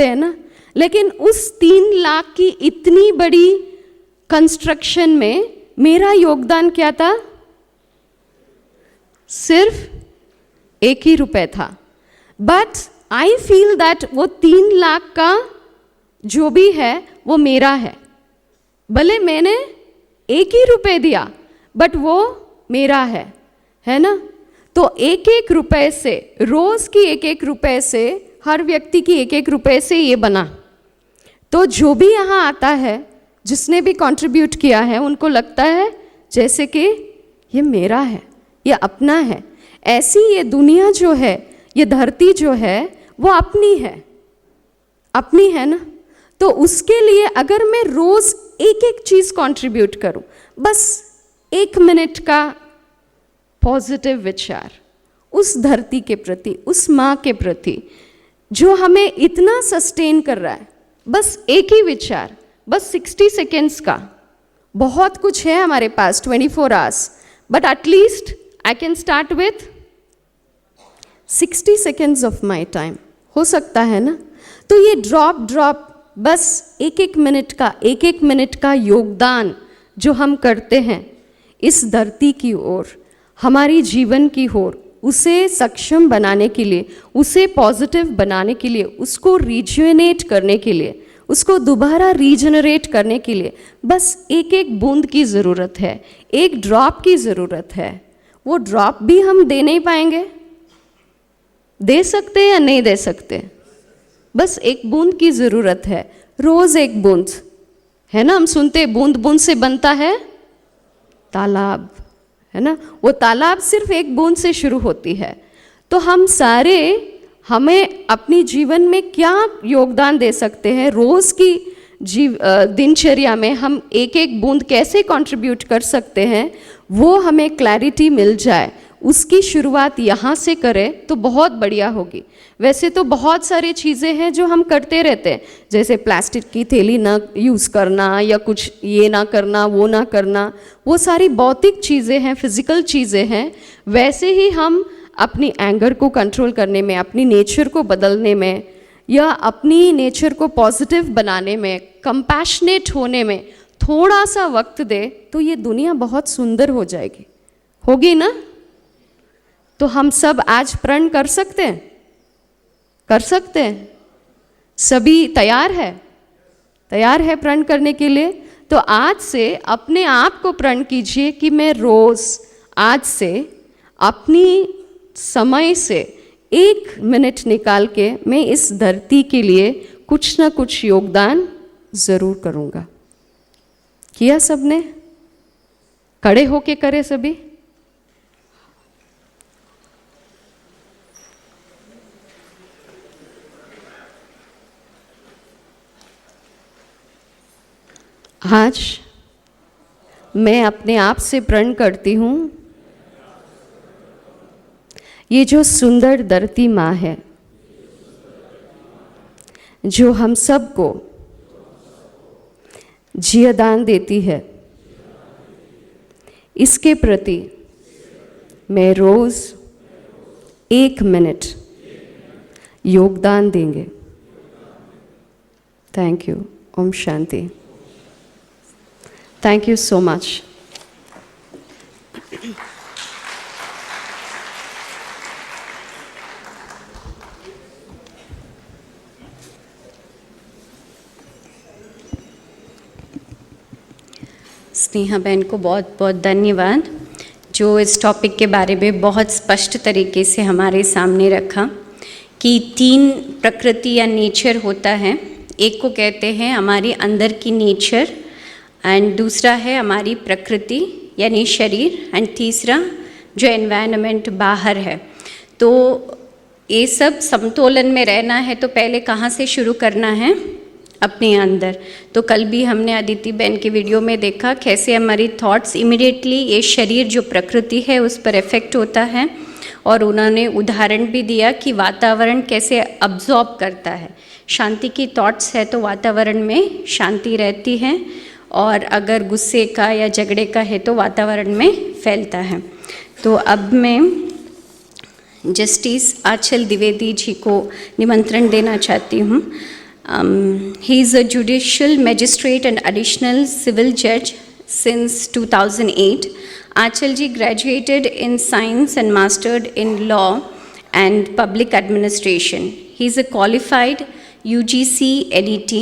हैं ना? लेकिन उस 3 लाख की इतनी बड़ी कंस्ट्रक्शन में मेरा योगदान क्या था? सिर्फ 1 ही रुपये था। बट आई फील दैट वो 3 लाख का जो भी है वो मेरा है। भले मैंने 1 ही रुपये दिया बट वो मेरा है ना? तो 1-1 रुपये से, रोज़ की 1-1 रुपये से, हर व्यक्ति की 1-1 रुपये से ये बना। तो जो भी यहाँ आता है, जिसने भी कंट्रीब्यूट किया है, उनको लगता है जैसे कि ये मेरा है, ये अपना है। ऐसी ये दुनिया जो है, ये धरती जो है वो अपनी है ना? तो उसके लिए अगर मैं रोज़ 1-1 चीज़ कंट्रीब्यूट करूं, बस 1 मिनट का पॉजिटिव विचार उस धरती के प्रति, उस माँ के प्रति जो हमें इतना सस्टेन कर रहा है, बस 1 ही विचार, बस 60 सेकेंड्स का। बहुत कुछ है हमारे पास 24 hours, but at least I can start with 60 seconds of my time, हो सकता है ना? तो ये ड्रॉप बस 1-1 मिनट का योगदान जो हम करते हैं इस धरती की ओर, हमारी जीवन की ओर, उसे सक्षम बनाने के लिए, उसे पॉजिटिव बनाने के लिए, उसको रिजुवेनेट करने के लिए, उसको दोबारा रीजनरेट करने के लिए बस एक एक बूंद की ज़रूरत है, एक ड्रॉप की ज़रूरत है। वो ड्रॉप भी हम दे नहीं पाएंगे, दे सकते या नहीं दे सकते? बस एक बूंद की ज़रूरत है, रोज़ एक बूंद, है ना? हम सुनते बूंद बूंद से बनता है तालाब, है ना? वो तालाब सिर्फ एक बूंद से शुरू होती है। तो हम सारे हमें अपनी जीवन में क्या योगदान दे सकते हैं, रोज़ की दिनचर्या में हम एक एक बूंद कैसे कंट्रीब्यूट कर सकते हैं, वो हमें क्लैरिटी मिल जाए, उसकी शुरुआत यहाँ से करें तो बहुत बढ़िया होगी। वैसे तो बहुत सारी चीज़ें हैं जो हम करते रहते हैं, जैसे प्लास्टिक की थैली ना यूज़ करना या कुछ ये ना करना वो ना करना, वो सारी भौतिक चीज़ें हैं, फिज़िकल चीज़ें हैं। वैसे ही हम अपनी एंगर को कंट्रोल करने में, अपनी नेचर को बदलने में या अपनी नेचर को पॉजिटिव बनाने में, कंपैशनेट होने में थोड़ा सा वक्त दे तो ये दुनिया बहुत सुंदर हो जाएगी, होगी ना? तो हम सब आज प्रण कर सकते हैं, कर सकते हैं? सभी तैयार है? तैयार है प्रण करने के लिए? तो आज से अपने आप को प्रण कीजिए कि मैं रोज़ आज से अपनी समय से 1 मिनट निकाल के मैं इस धरती के लिए कुछ ना कुछ योगदान ज़रूर करूँगा। किया सबने? खड़े होके करे सभी? आज मैं अपने आप से प्रण करती हूँ, ये जो सुंदर धरती माँ है, जो हम सबको जीवदान देती है, इसके प्रति मैं रोज़ 1 मिनट योगदान देंगे। Thank you. Om Shanti. Thank you so much. Sneha बहन को बहुत बहुत धन्यवाद, जो इस टॉपिक के बारे में बहुत स्पष्ट तरीके से हमारे सामने रखा कि 3 प्रकृति या नेचर होता है। एक को कहते हैं हमारी अंदर की नेचर, एंड दूसरा है हमारी प्रकृति यानी शरीर, एंड तीसरा जो एनवायरनमेंट बाहर है। तो ये सब समतोलन में रहना है तो पहले कहाँ से शुरू करना है? अपने अंदर। तो कल भी हमने अदिति बहन के वीडियो में देखा कैसे हमारी थॉट्स इमिडिएटली ये शरीर जो प्रकृति है उस पर इफेक्ट होता है, और उन्होंने उदाहरण भी दिया कि वातावरण कैसे अब्जॉर्ब करता है। शांति की थॉट्स है तो वातावरण में शांति रहती है, और अगर गुस्से का या झगड़े का है तो वातावरण में फैलता है। तो अब मैं जस्टिस आंचल द्विवेदी जी को निमंत्रण देना चाहती हूँ। He is a judicial magistrate and additional civil जज since 2008. Aanchal ji graduated in science and mastered in law and public administration. He is a qualified UGC LET,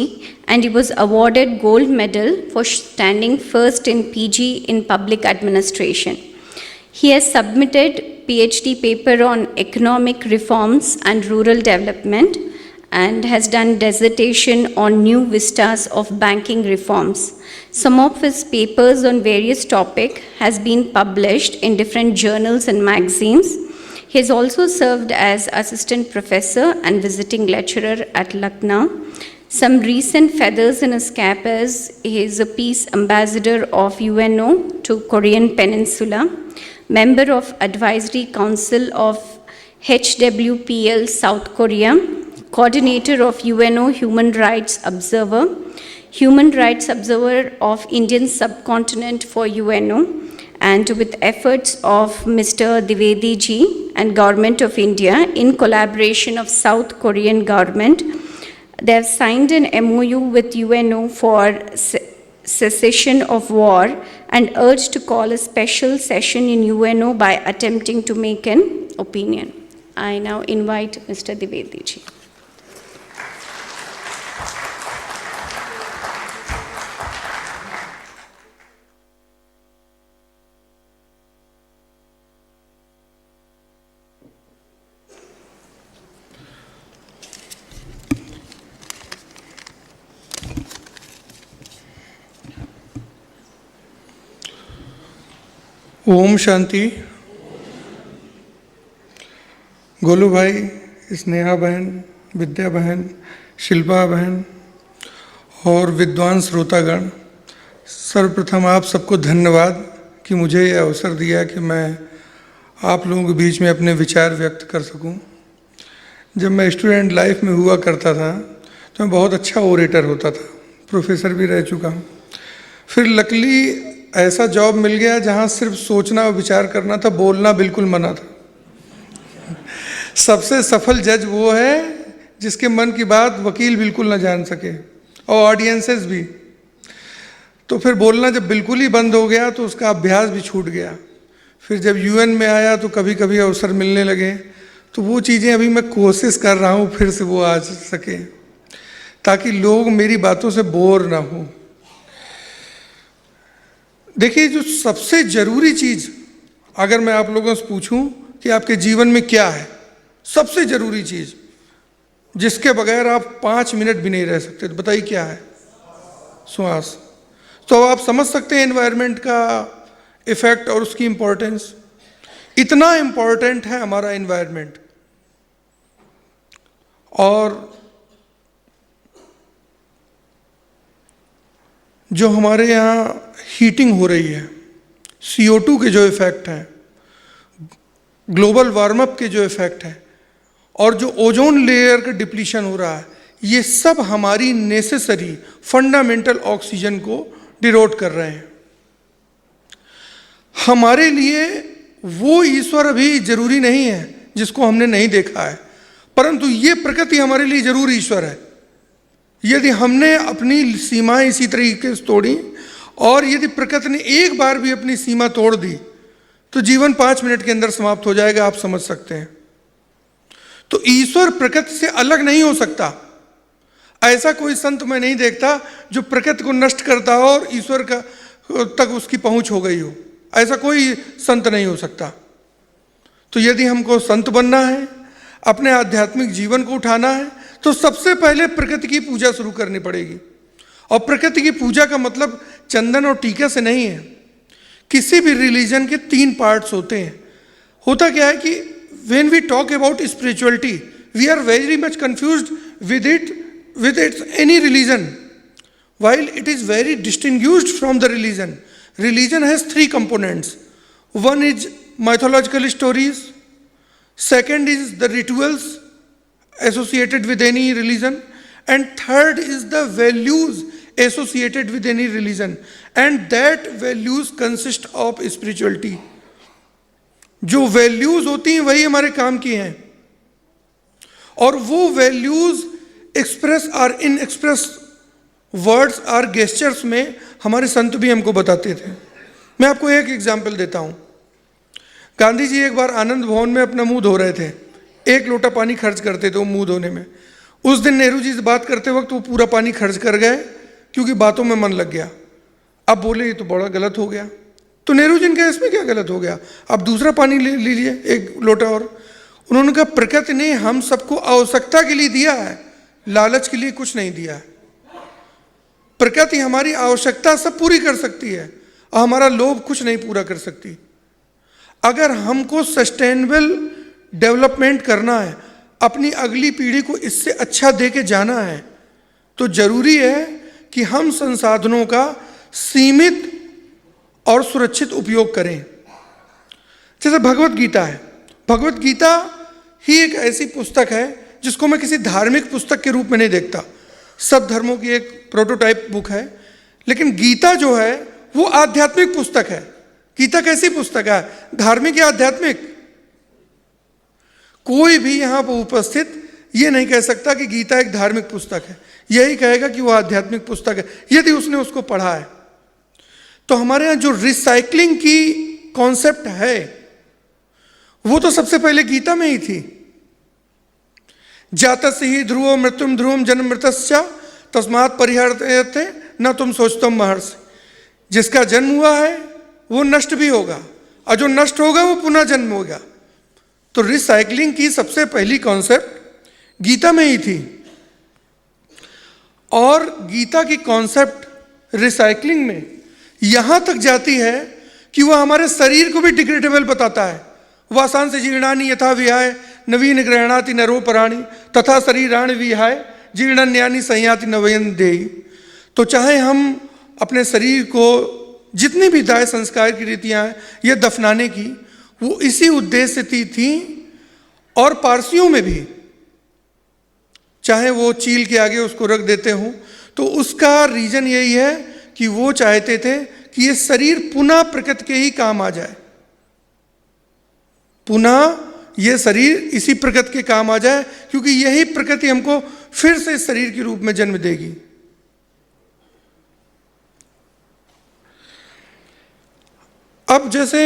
and he was awarded gold medal for standing first in PG in public administration. He has submitted PhD paper on economic reforms and rural development, and has done dissertation on new vistas of banking reforms. Some of his papers on various topics has been published in different journals and magazines. He has also served as assistant professor and visiting lecturer at Lucknow. Some recent feathers in his cap is he is a peace ambassador of UNO to Korean Peninsula, member of advisory council of HWPL South Korea, coordinator of UNO Human Rights Observer, Human Rights Observer of Indian Subcontinent for UNO, and with efforts of Mr. Dwivedi ji and Government of India in collaboration of South Korean government, they have signed an MOU with UNO for cessation of war and urged to call a special session in UNO by attempting to make an opinion. I now invite Mr. Dwivedi ji. Om Shanti. Golu भाई, स्नेहा बहन, विद्या बहन, शिल्पा बहन और विद्वान श्रोतागण, सर्वप्रथम आप सबको धन्यवाद कि मुझे यह अवसर दिया कि मैं आप लोगों के बीच में अपने विचार व्यक्त कर सकूं। जब मैं स्टूडेंट लाइफ में हुआ करता था तो मैं बहुत अच्छा ओरेटर होता था, प्रोफेसर भी रह चुका हूँ। फिर लकीली ऐसा जॉब मिल गया जहाँ सिर्फ सोचना और विचार करना था, बोलना बिल्कुल मना था। सबसे सफल जज वो है जिसके मन की बात वकील बिल्कुल ना जान सके और ऑडियंसेस भी। तो फिर बोलना जब बिल्कुल ही बंद हो गया तो उसका अभ्यास भी छूट गया। फिर जब यूएन में आया तो कभी कभी अवसर मिलने लगे, तो वो चीज़ें अभी मैं कोशिश कर रहा हूँ फिर से वो आ सके, ताकि लोग मेरी बातों से बोर ना हो। देखिए, जो सबसे ज़रूरी चीज़ अगर मैं आप लोगों से पूछूं कि आपके जीवन में क्या है, सबसे ज़रूरी चीज़ जिसके बगैर आप 5 मिनट भी नहीं रह सकते, तो बताइए क्या है? श्वास। तो आप समझ सकते हैं एनवायरनमेंट का इफेक्ट और उसकी इम्पोर्टेंस। इतना इम्पोर्टेंट है हमारा एनवायरनमेंट। और जो हमारे यहाँ हीटिंग हो रही है, CO2 के जो इफेक्ट हैं, ग्लोबल वार्मअप के जो इफेक्ट हैं, और जो ओजोन लेयर का डिप्लीशन हो रहा है, ये सब हमारी नेसेसरी फंडामेंटल ऑक्सीजन को डिरोट कर रहे हैं। हमारे लिए वो ईश्वर अभी जरूरी नहीं है जिसको हमने नहीं देखा है, परंतु ये प्रकृति हमारे लिए जरूर ईश्वर है। यदि हमने अपनी सीमाएं इसी तरीके से तोड़ी और यदि प्रकृति ने एक बार भी अपनी सीमा तोड़ दी तो जीवन 5 मिनट के अंदर समाप्त हो जाएगा, आप समझ सकते हैं। तो ईश्वर प्रकृति से अलग नहीं हो सकता। ऐसा कोई संत मैं नहीं देखता जो प्रकृति को नष्ट करता हो और ईश्वर का तक उसकी पहुंच हो गई हो। ऐसा कोई संत नहीं हो सकता। तो यदि हमको संत बनना है, अपने आध्यात्मिक जीवन को उठाना है, तो सबसे पहले प्रकृति की पूजा शुरू करनी पड़ेगी। और प्रकृति की पूजा का मतलब चंदन और टीका से नहीं है। किसी भी रिलीजन के 3 पार्ट्स होते हैं। होता क्या है कि when we talk about spirituality, we are very much confused with its any religion, while it is very distinguished from the religion. Religion has 3 components. One is mythological stories, second is the rituals associated with any religion, and third is the values associated with any religion, and that values consist of spirituality. जो वैल्यूज होती हैं वही हमारे काम की हैं, और वो वैल्यूज एक्सप्रेस और इन एक्सप्रेस वर्ड्स और गेस्चर्स में हमारे संत भी हमको बताते थे। मैं आपको एक एग्जाम्पल देता हूँ। गांधी जी एक बार आनंद भवन में अपना मुंह धो रहे थे। 1 लोटा पानी खर्च करते थे वो मुंह धोने में। उस दिन नेहरू जी से बात करते वक्त वो पूरा पानी खर्च कर गए क्योंकि बातों में मन लग गया। अब बोले ये तो बड़ा गलत हो गया। तो नेहरू जी ने कहा इसमें क्या गलत हो गया, आप दूसरा पानी ले लीजिए 1 लोटा और। उन्होंने कहा प्रकृति ने हम सबको आवश्यकता के लिए दिया है, लालच के लिए कुछ नहीं दिया है। प्रकृति हमारी आवश्यकता सब पूरी कर सकती है और हमारा लोभ कुछ नहीं पूरा कर सकती। अगर हमको सस्टेनेबल डेवलपमेंट करना है, अपनी अगली पीढ़ी को इससे अच्छा दे के जाना है, तो जरूरी है कि हम संसाधनों का सीमित और सुरक्षित उपयोग करें। जैसे भगवत गीता है। भगवत गीता ही एक ऐसी पुस्तक है जिसको मैं किसी धार्मिक पुस्तक के रूप में नहीं देखता। सब धर्मों की एक प्रोटोटाइप बुक है, लेकिन गीता जो है वो आध्यात्मिक पुस्तक है। गीता कैसी पुस्तक है? धार्मिक या आध्यात्मिक? कोई भी यहां पर उपस्थित ये नहीं कह सकता कि गीता एक धार्मिक पुस्तक है। यही कहेगा कि वो आध्यात्मिक पुस्तक है यदि उसने उसको पढ़ा है। तो हमारे यहाँ जो रिसाइकलिंग की कॉन्सेप्ट है वो तो सबसे पहले गीता में ही थी। जातस्य ही ध्रुवो मृत्युम ध्रुवम जन्म मृतस्य तस्मात् परिहर्यते न तुम सोचतम महर्षि। जिसका जन्म हुआ है वो नष्ट भी होगा और जो नष्ट होगा वो पुनः जन्म होगा। तो रिसाइकलिंग की सबसे पहली कॉन्सेप्ट गीता में ही थी। और गीता की कॉन्सेप्ट रिसाइकलिंग में यहां तक जाती है कि वह हमारे शरीर को भी डिग्रेडेबल बताता है। वासान से जीर्णानि यथा विहाय नवीन ग्रहणाति नरो पराणी तथा शरीराणि विहाय जीर्णन्यानि संयाति नवयन देहि। तो चाहे हम अपने शरीर को जितनी भी दाह संस्कार की रीतियां हैं या दफनाने की, वो इसी उद्देश्य से थी। और पारसियों में भी चाहे वो चील के आगे उसको रख देते हों, तो उसका रीजन यही है कि वो चाहते थे कि ये शरीर पुनः प्रकृति के ही काम आ जाए, पुनः ये शरीर इसी प्रकृति के काम आ जाए, क्योंकि यही प्रकृति हमको फिर से इस शरीर के रूप में जन्म देगी। अब जैसे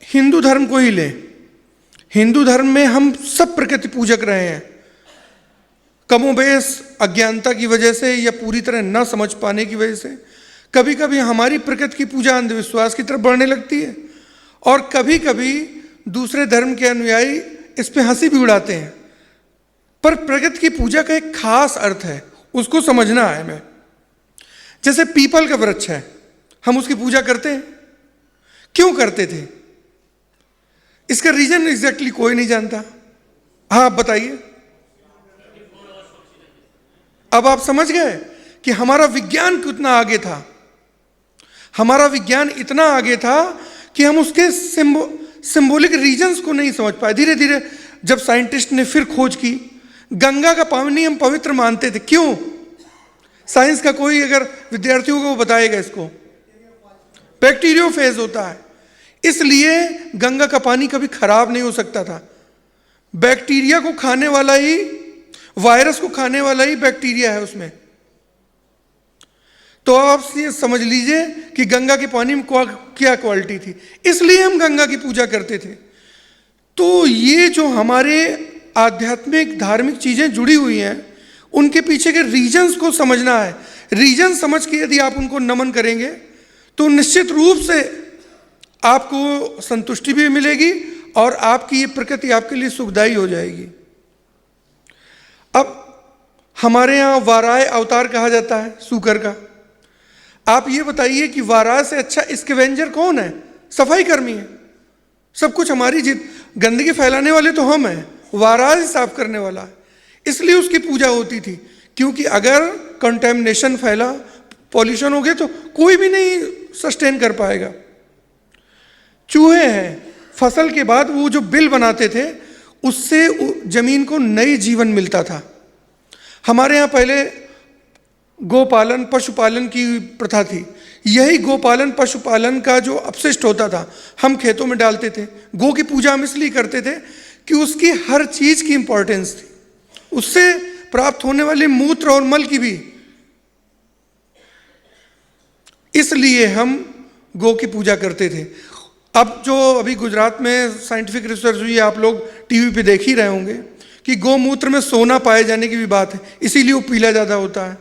हिंदू धर्म को ही लें, हिंदू धर्म में हम सब प्रकृति पूजक रहे हैं। कमोबेश अज्ञानता की वजह से या पूरी तरह न समझ पाने की वजह से कभी कभी हमारी प्रकृति की पूजा अंधविश्वास की तरफ बढ़ने लगती है, और कभी कभी दूसरे धर्म के अनुयायी इस पे हंसी भी उड़ाते हैं। पर प्रकृति की पूजा का एक खास अर्थ है, उसको समझना है हमें। जैसे पीपल का वृक्ष है, हम उसकी पूजा करते हैं, क्यों करते थे? इसका रीजन एग्जैक्टली कोई नहीं जानता। हाँ, आप बताइए। अब आप समझ गए कि हमारा विज्ञान कितना आगे था। हमारा विज्ञान इतना आगे था कि हम उसके सिंबॉलिक रीजंस को नहीं समझ पाए। धीरे धीरे जब साइंटिस्ट ने फिर खोज की, गंगा का पानी हम पवित्र मानते थे। क्यों? साइंस का कोई अगर विद्यार्थियों को वो बताएगा इसको, बैक्टीरियोफेज होता है, इसलिए गंगा का पानी कभी खराब नहीं हो सकता था। बैक्टीरिया को खाने वाला ही, वायरस को खाने वाला ही बैक्टीरिया है उसमें। तो आप ये समझ लीजिए कि गंगा के पानी में क्या क्वालिटी थी, इसलिए हम गंगा की पूजा करते थे। तो ये जो हमारे आध्यात्मिक धार्मिक चीजें जुड़ी हुई हैं, उनके पीछे के रीजंस को समझना है। रीजन समझ के यदि आप उनको नमन करेंगे तो निश्चित रूप से आपको संतुष्टि भी मिलेगी और आपकी ये प्रकृति आपके लिए सुखदायी हो जाएगी। अब हमारे यहाँ वाराह अवतार कहा जाता है सूकर का। आप ये बताइए कि वाराह से अच्छा स्कैवेंजर कौन है? सफाई कर्मी है। सब कुछ हमारी गंदगी फैलाने वाले तो हम हैं, वाराह ही साफ करने वाला है। इसलिए उसकी पूजा होती थी, क्योंकि अगर कंटेमिनेशन फैला, पॉल्यूशन हो गया, तो कोई भी नहीं सस्टेन कर पाएगा। चूहे हैं, फसल के बाद वो जो बिल बनाते थे, उससे जमीन को नई जीवन मिलता था। हमारे यहाँ पहले गोपालन पशुपालन की प्रथा थी। यही गोपालन पशुपालन का जो अपशिष्ट होता था, हम खेतों में डालते थे। गौ की पूजा हम इसलिए करते थे कि उसकी हर चीज की इंपॉर्टेंस थी, उससे प्राप्त होने वाले मूत्र और मल की भी, इसलिए हम गौ की पूजा करते थे। अब जो अभी गुजरात में साइंटिफिक रिसर्च हुई, आप लोग टीवी पे देख ही रहे होंगे कि गौमूत्र में सोना पाए जाने की भी बात है, इसीलिए वो पीला ज्यादा होता है।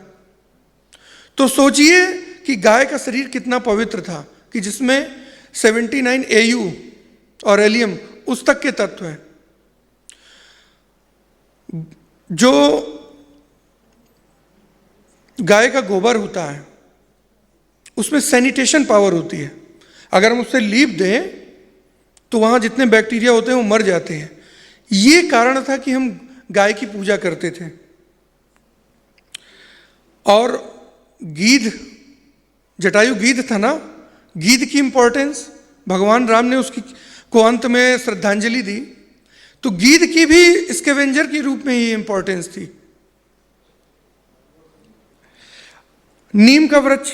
तो सोचिए कि गाय का शरीर कितना पवित्र था, कि जिसमें 79 AU और एलियम उस तक के तत्व हैं। जो गाय का गोबर होता है उसमें सैनिटेशन पावर होती है। अगर हम उससे लीप दें तो वहां जितने बैक्टीरिया होते हैं वो मर जाते हैं। ये कारण था कि हम गाय की पूजा करते थे। और गीध, जटायु गीध था ना, गीध की इंपॉर्टेंस भगवान राम ने उसकी को अंत में श्रद्धांजलि दी, तो गीध की भी स्कैवेंजर के रूप में ही इंपॉर्टेंस थी। नीम का वृक्ष,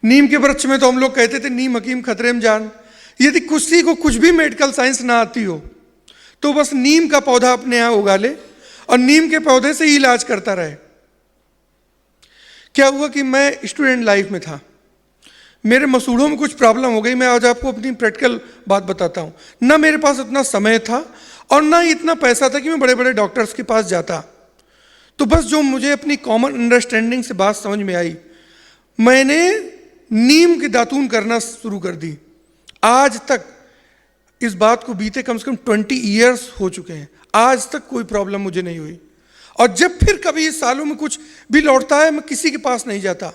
नीम के वृक्ष में तो हम लोग कहते थे नीम हकीम खतरे में जान। यदि किसी को कुछ भी मेडिकल साइंस ना आती हो तो बस नीम का पौधा अपने यहाँ उगा ले और नीम के पौधे से ही इलाज करता रहे। क्या हुआ कि मैं स्टूडेंट लाइफ में था, मेरे मसूड़ों में कुछ प्रॉब्लम हो गई। मैं आज आपको अपनी प्रैक्टिकल बात बताता हूँ। ना मेरे पास इतना समय था और ना इतना पैसा था कि मैं बड़े बड़े डॉक्टर्स के पास जाता। तो बस जो मुझे अपनी कॉमन अंडरस्टैंडिंग से बात समझ में आई, मैंने नीम की दातून करना शुरू कर दी। आज तक इस बात को बीते कम से कम 20 ईयर्स हो चुके हैं, आज तक कोई प्रॉब्लम मुझे नहीं हुई। और जब फिर कभी इस सालों में कुछ भी लौटता है, मैं किसी के पास नहीं जाता,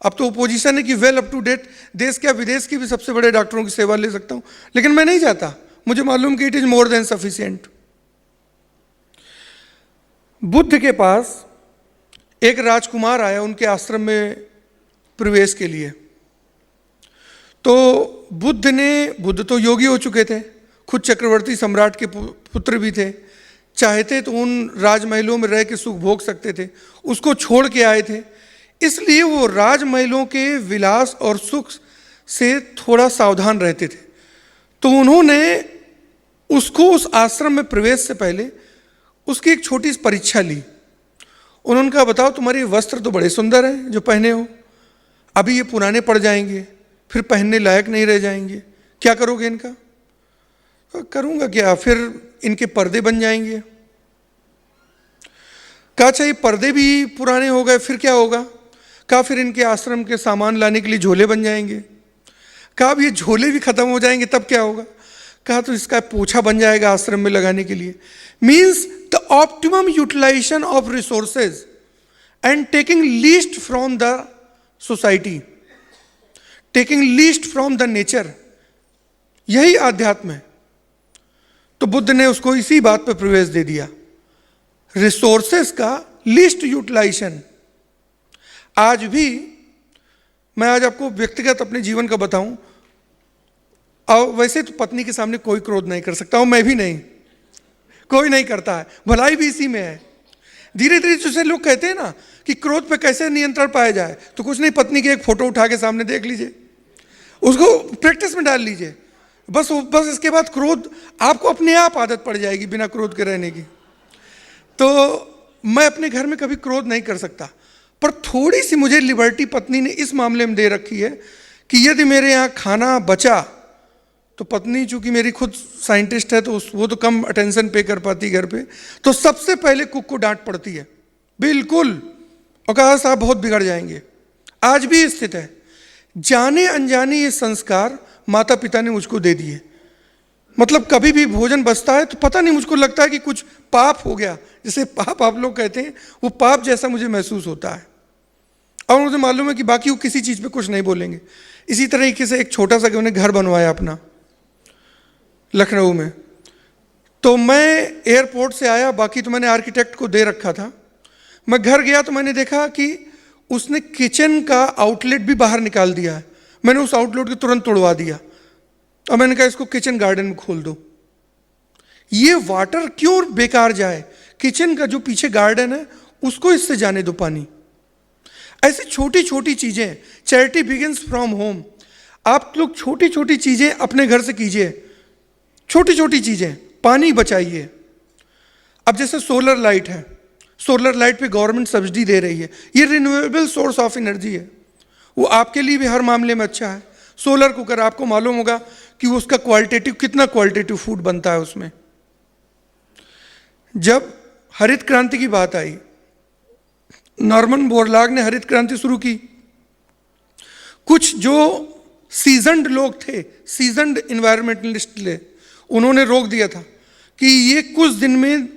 अब तो पोजीशन है कि वेल अप टू डेट देश क्या विदेश की भी सबसे बड़े डॉक्टरों की सेवा ले सकता हूं, लेकिन मैं नहीं चाहता, मुझे मालूम कि it is more than sufficient. Buddha के पास एक राजकुमार आया उनके आश्रम में प्रवेश के लिए। तो बुद्ध तो योगी हो चुके थे, खुद चक्रवर्ती सम्राट के पुत्र भी थे, चाहते तो उन राजमहलों में रह के सुख भोग सकते थे, उसको छोड़ के आए थे, इसलिए वो राजमहलों के विलास और सुख से थोड़ा सावधान रहते थे। तो उन्होंने उसको उस आश्रम में प्रवेश से पहले उसकी एक छोटी सी परीक्षा ली। उन्होंने कहा, बताओ तुम्हारे वस्त्र तो बड़े सुंदर हैं जो पहने हो, अभी ये पुराने पड़ जाएंगे, फिर पहनने लायक नहीं रह जाएंगे, क्या करोगे इनका? करूंगा क्या, फिर इनके पर्दे बन जाएंगे। कहा चाहिए पर्दे भी पुराने हो गए फिर क्या होगा? कहा फिर इनके आश्रम के सामान लाने के लिए झोले बन जाएंगे। कहा अब ये झोले भी खत्म हो जाएंगे तब क्या होगा? कहा तो इसका पोछा बन जाएगा आश्रम में लगाने के लिए। Means the optimum utilization of resources and taking least from the society, taking least from the nature, यही आध्यात्म है। तो बुद्ध ने उसको इसी बात पर प्रवेश दे दिया, रिसोर्सेस का लीस्ट यूटिलाइजेशन। आज भी मैं आज आपको व्यक्तिगत अपने जीवन का बताऊं, और वैसे तो पत्नी के सामने कोई क्रोध नहीं कर सकता, और मैं भी नहीं, कोई नहीं करता है, भलाई भी इसी में है। धीरे धीरे जैसे लोग कहते हैं ना कि क्रोध पे कैसे नियंत्रण पाया जाए, तो कुछ नहीं, पत्नी की एक फोटो उठा के सामने देख लीजिए, उसको प्रैक्टिस में डाल लीजिए, बस इसके बाद क्रोध आपको अपने आप आदत पड़ जाएगी बिना क्रोध के रहने की। तो मैं अपने घर में कभी क्रोध नहीं कर सकता, पर थोड़ी सी मुझे लिबर्टी पत्नी ने इस मामले में दे रखी है कि यदि मेरे यहाँ खाना बचा तो पत्नी चूंकि मेरी खुद साइंटिस्ट है तो वो तो कम अटेंशन पे कर पाती घर पे, तो सबसे पहले कुक को डांट पड़ती है बिल्कुल, और कहा साहब बहुत बिगड़ जाएंगे। आज भी स्थित है, जाने अनजाने ये संस्कार माता पिता ने मुझको दे दिए। मतलब कभी भी भोजन बचता है तो पता नहीं, मुझको लगता है कि कुछ पाप हो गया, जैसे पाप आप लोग कहते हैं, वो पाप जैसा मुझे महसूस होता है। और मुझे मालूम है कि बाकी वो किसी चीज़ पे कुछ नहीं बोलेंगे। इसी तरीके से एक छोटा सा उन्होंने घर बनवाया अपना लखनऊ में, तो मैं एयरपोर्ट से आया, बाकी तो मैंने आर्किटेक्ट को दे रखा था। मैं घर गया तो मैंने देखा कि उसने किचन का आउटलेट भी बाहर निकाल दिया है। मैंने उस आउटलेट को तुरंत तोड़वा दिया और मैंने कहा इसको किचन गार्डन में खोल दो। ये वाटर क्यों बेकार जाए, किचन का जो पीछे गार्डन है उसको इससे जाने दो पानी। ऐसी छोटी छोटी चीजें, चैरिटी बिगिंस फ्रॉम होम। आप लोग छोटी छोटी चीजें अपने घर से कीजिए, छोटी छोटी चीजें, पानी बचाइए। अब जैसे सोलर लाइट है, सोलर लाइट पे गवर्नमेंट सब्सिडी दे रही है, ये रिन्यूएबल सोर्स ऑफ एनर्जी है, वो आपके लिए भी हर मामले में अच्छा है। सोलर कुकर आपको मालूम होगा कि उसका क्वालिटेटिव, कितना क्वालिटेटिव फूड बनता है उसमें। जब हरित क्रांति की बात आई, नॉर्मन बोरलाग ने हरित क्रांति शुरू की, कुछ जो सीजन्ड लोग थे, सीजन्ड इन्वायरमेंटलिस्ट ले, उन्होंने रोक दिया था कि ये कुछ दिन में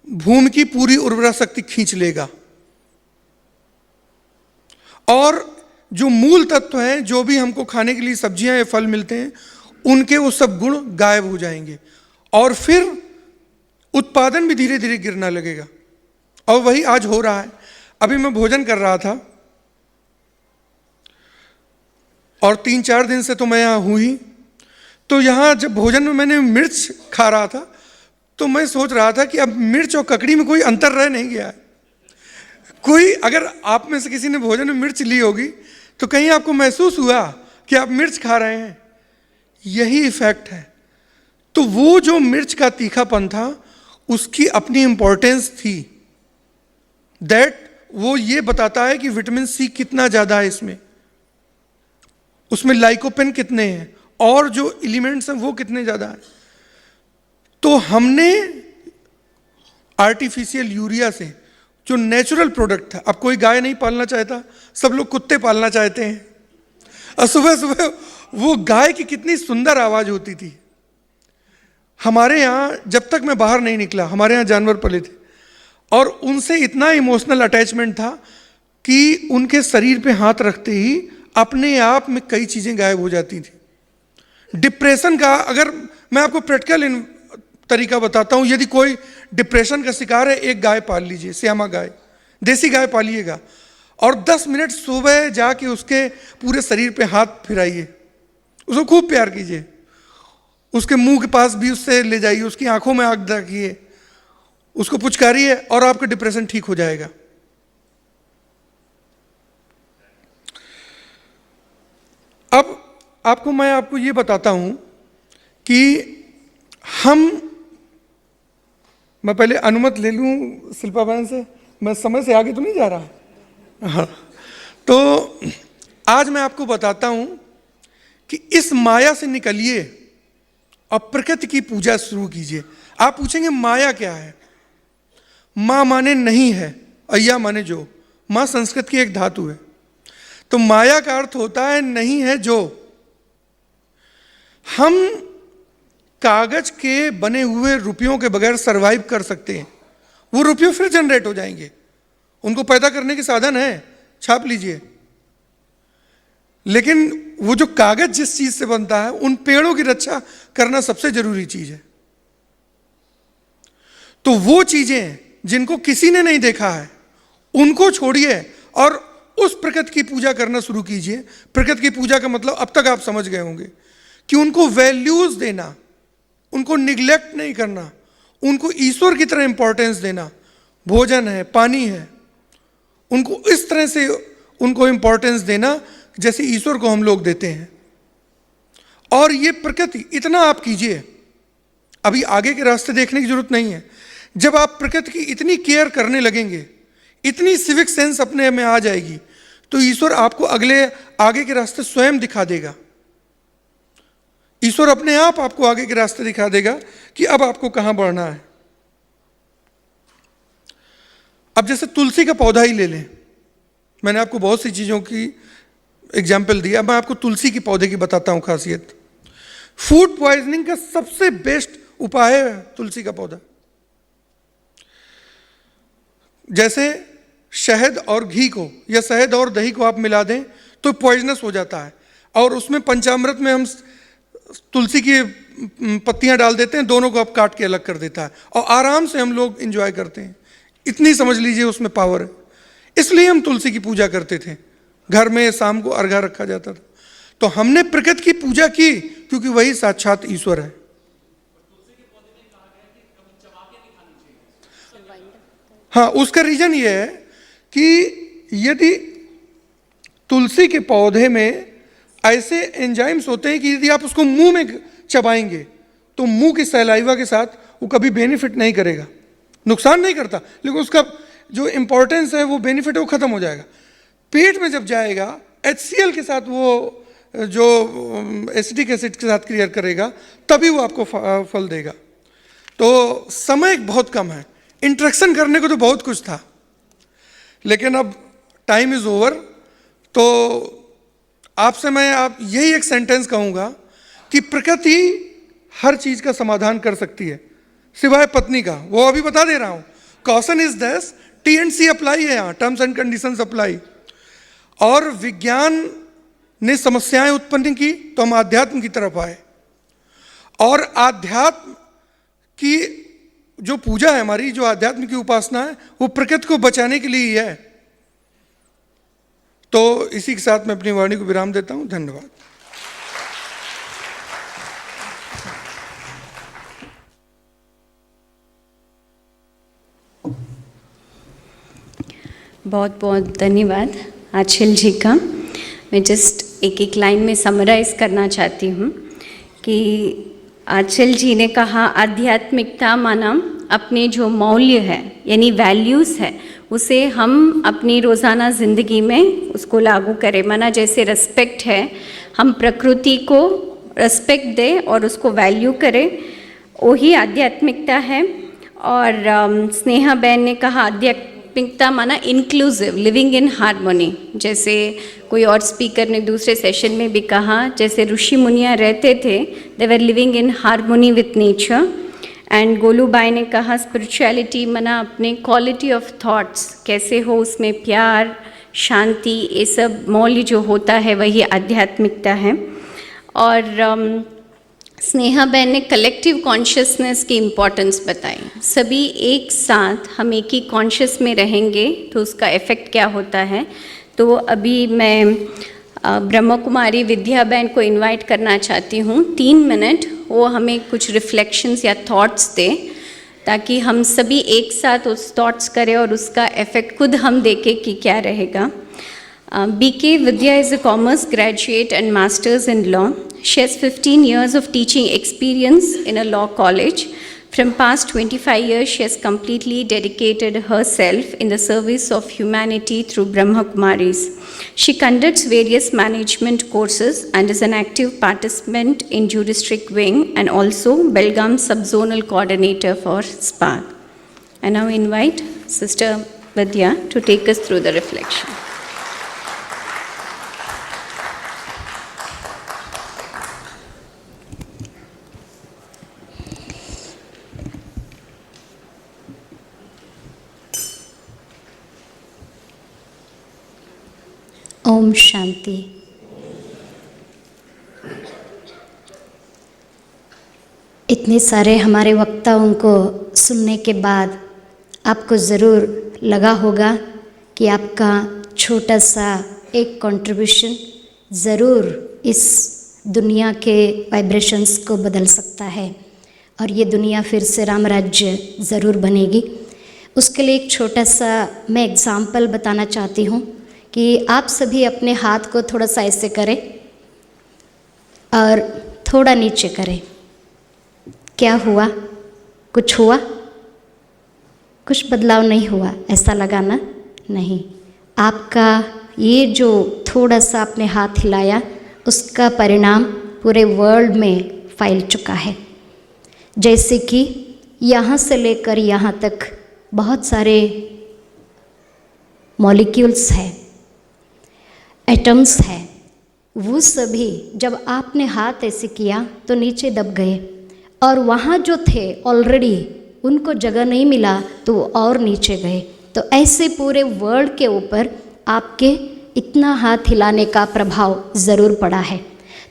भूमि की पूरी उर्वरा शक्ति खींच लेगा और जो मूल तत्व हैं, जो भी हमको खाने के लिए सब्जियां या फल मिलते हैं, उनके वो सब गुण गायब हो जाएंगे और फिर उत्पादन भी धीरे धीरे गिरना लगेगा। और वही आज हो रहा है। अभी मैं भोजन कर रहा था और 3-4 दिन से तो मैं यहाँ हूँ ही, तो यहाँ जब भोजन में मैंने मिर्च खा रहा था तो मैं सोच रहा था कि अब मिर्च और ककड़ी में कोई अंतर रह नहीं गया है। कोई, अगर आप में से किसी ने भोजन में मिर्च ली होगी तो कहीं आपको महसूस हुआ कि आप मिर्च खा रहे हैं? यही इफेक्ट है। तो वो जो मिर्च का तीखापन था उसकी अपनी इंपॉर्टेंस थी, दैट वो ये बताता है कि विटामिन सी कितना ज्यादा है इसमें, उसमें लाइकोपेन कितने हैं और जो एलिमेंट्स हैं वो कितने ज्यादा है। तो हमने आर्टिफिशियल यूरिया से, जो नेचुरल प्रोडक्ट था, अब कोई गाय नहीं पालना चाहता, सब लोग कुत्ते पालना चाहते हैं। और सुबह सुबह वो गाय की कितनी सुंदर आवाज होती थी। हमारे यहाँ जब तक मैं बाहर नहीं निकला, हमारे यहाँ जानवर पले थे और उनसे इतना इमोशनल अटैचमेंट था कि उनके शरीर पे हाथ रखते ही अपने आप में कई चीज़ें गायब हो जाती थी। डिप्रेशन का अगर मैं आपको प्रैक्टिकल तरीका बताता हूँ, यदि कोई डिप्रेशन का शिकार है, एक गाय पाल लीजिए, श्यामा गाय, देसी गाय पालिएगा, और 10 मिनट सुबह जाके उसके पूरे शरीर पे हाथ फिराइए, उसको खूब प्यार कीजिए, उसके मुंह के पास भी उससे ले जाइए, उसकी आंखों में आंख रखिए, उसको पुचकारिए और आपका डिप्रेशन ठीक हो जाएगा। अब मैं आपको ये बताता हूं कि मैं पहले अनुमति ले लूं शिल्पा बहन से, मैं समय से आगे तो नहीं जा रहा। हाँ, तो आज मैं आपको बताता हूं कि इस माया से निकलिए और प्रकृति की पूजा शुरू कीजिए। आप पूछेंगे माया क्या है? मां माने नहीं है, अय्या माने जो। मां संस्कृत की एक धातु है, तो माया का अर्थ होता है नहीं है जो। हम कागज के बने हुए रुपयों के बगैर सरवाइव कर सकते हैं, वो रुपये फिर जनरेट हो जाएंगे, उनको पैदा करने के साधन है, छाप लीजिए। लेकिन वो जो कागज जिस चीज से बनता है, उन पेड़ों की रक्षा करना सबसे जरूरी चीज है। तो वो चीजें जिनको किसी ने नहीं देखा है, उनको छोड़िए और उस प्रकृति की पूजा करना शुरू कीजिए। प्रकृति की पूजा का मतलब अब तक आप समझ गए होंगे कि उनको वैल्यूज देना, उनको निग्लेक्ट नहीं करना, उनको ईश्वर की तरह इंपॉर्टेंस देना। भोजन है, पानी है, उनको इस तरह से उनको इंपॉर्टेंस देना जैसे ईश्वर को हम लोग देते हैं। और ये प्रकृति इतना आप कीजिए, अभी आगे के रास्ते देखने की जरूरत नहीं है। जब आप प्रकृति की इतनी केयर करने लगेंगे, इतनी सिविक सेंस अपने में आ जाएगी, तो ईश्वर आपको आगे के रास्ते स्वयं दिखा देगा। ईश्वर अपने आप आपको आगे के रास्ते दिखा देगा कि अब आपको कहां बढ़ना है। अब जैसे तुलसी का पौधा ही ले लें, मैंने आपको बहुत सी चीजों की एग्जाम्पल दिया, मैं आपको तुलसी के पौधे की बताता हूं खासियत। फूड पॉइजनिंग का सबसे बेस्ट उपाय है तुलसी का पौधा। जैसे शहद और घी को या शहद और दही को आप मिला दें तो पॉइजनस हो जाता है, और उसमें पंचामृत में हम तुलसी की पत्तियां डाल देते हैं, दोनों को आप काट के अलग कर देता है, और आराम से हम लोग एंजॉय करते हैं। इतनी समझ लीजिए उसमें पावर है। इसलिए हम तुलसी की पूजा करते थे, घर में शाम को अर्घा रखा जाता था। तो हमने प्रकृति की पूजा की क्योंकि वही साक्षात ईश्वर है। हाँ, उसका रीजन ये है कि यदि तुलसी के पौधे में ऐसे एंजाइम्स होते हैं कि यदि आप उसको मुंह में चबाएंगे तो मुंह की सलाइवा के साथ वो कभी बेनिफिट नहीं करेगा, नुकसान नहीं करता, लेकिन उसका जो इंपॉर्टेंस है, वो बेनिफिट है, वो खत्म हो जाएगा। पेट में जब जाएगा HCl के साथ, वो जो एसिटिक एसिड के साथ क्रिएट करेगा, तभी वो आपको फल देगा। तो समय बहुत कम है, इंटरेक्शन करने को तो बहुत कुछ था, लेकिन अब टाइम इज ओवर। तो आपसे मैं यही एक सेंटेंस कहूंगा कि प्रकृति हर चीज का समाधान कर सकती है सिवाय पत्नी का। वो अभी बता दे रहा हूं। Caution is this, T&C apply है यहाँ, टर्म्स एंड कंडीशंस अप्लाई। और विज्ञान ने समस्याएं उत्पन्न की तो हम आध्यात्म की तरफ आए, और आध्यात्म की जो पूजा है हमारी, जो आध्यात्म की उपासना है, वो प्रकृति को बचाने के लिए ही है। तो इसी के साथ मैं अपनी वाणी को विराम देता हूं। धन्यवाद। बहुत बहुत धन्यवाद आंचल जी का। मैं जस्ट एक एक लाइन में समराइज करना चाहती हूँ कि आंचल जी ने कहा आध्यात्मिकता माना अपने जो मौल्य है यानी वैल्यूज़ है, उसे हम अपनी रोज़ाना ज़िंदगी में उसको लागू करें। माना जैसे रिस्पेक्ट है, हम प्रकृति को रिस्पेक्ट दें और उसको वैल्यू करें, वही आध्यात्मिकता है। और स्नेहा बहन ने कहा आध्यात्मिकता माना इंक्लूसिव, लिविंग इन हार्मोनी। जैसे कोई और स्पीकर ने दूसरे सेशन में भी कहा, जैसे ऋषि मुनियाँ रहते थे, they were living in harmony with nature. And Golu बाई ने कहा स्पिरिचुअलिटी माना अपने क्वालिटी ऑफ थॉट्स कैसे हो, उसमें प्यार, शांति, ये सब मौल्य जो होता है वही आध्यात्मिकता है। और स्नेहा बहन ने कलेक्टिव कॉन्शियसनेस की इम्पोर्टेंस बताई। सभी एक साथ हम एक ही कॉन्शियस में रहेंगे तो उसका इफ़ेक्ट क्या होता है। तो अभी मैं ब्रह्मा कुमारी विद्या बहन को इनवाइट करना चाहती हूँ, 3 मिनट वो हमें कुछ रिफ्लेक्शंस या थॉट्स दे, ताकि हम सभी एक साथ उस थॉट्स करें और उसका इफ़ेक्ट खुद हम देखें कि क्या रहेगा। BK Vidya is a commerce graduate and masters in law. She has 15 years of teaching experience in a law college. From past 25 years, she has completely dedicated herself in the service of humanity through Brahma Kumaris. She conducts various management courses and is an active participant in Juridic Wing and also Belgaum Subzonal Coordinator for SPARC. I now invite Sister Vidya to take us through the reflection. Om Shanti. इतने सारे हमारे वक्ताओं को सुनने के बाद आपको ज़रूर लगा होगा कि आपका छोटा सा एक कंट्रीब्यूशन ज़रूर इस दुनिया के वाइब्रेशंस को बदल सकता है और ये दुनिया फिर से राम राज्य ज़रूर बनेगी। उसके लिए एक छोटा सा मैं एग्ज़ाम्पल बताना चाहती हूँ कि आप सभी अपने हाथ को थोड़ा सा ऐसे करें और थोड़ा नीचे करें। क्या हुआ? कुछ हुआ? कुछ बदलाव नहीं हुआ, ऐसा लगा ना? नहीं। आपका ये जो थोड़ा सा आपने हाथ हिलाया उसका परिणाम पूरे वर्ल्ड में फैल चुका है। जैसे कि यहाँ से लेकर यहाँ तक बहुत सारे मॉलिक्यूल्स हैं, एटम्स है, वो सभी जब आपने हाथ ऐसे किया तो नीचे दब गए और वहाँ जो थे ऑलरेडी उनको जगह नहीं मिला तो वो और नीचे गए। तो ऐसे पूरे वर्ल्ड के ऊपर आपके इतना हाथ हिलाने का प्रभाव ज़रूर पड़ा है।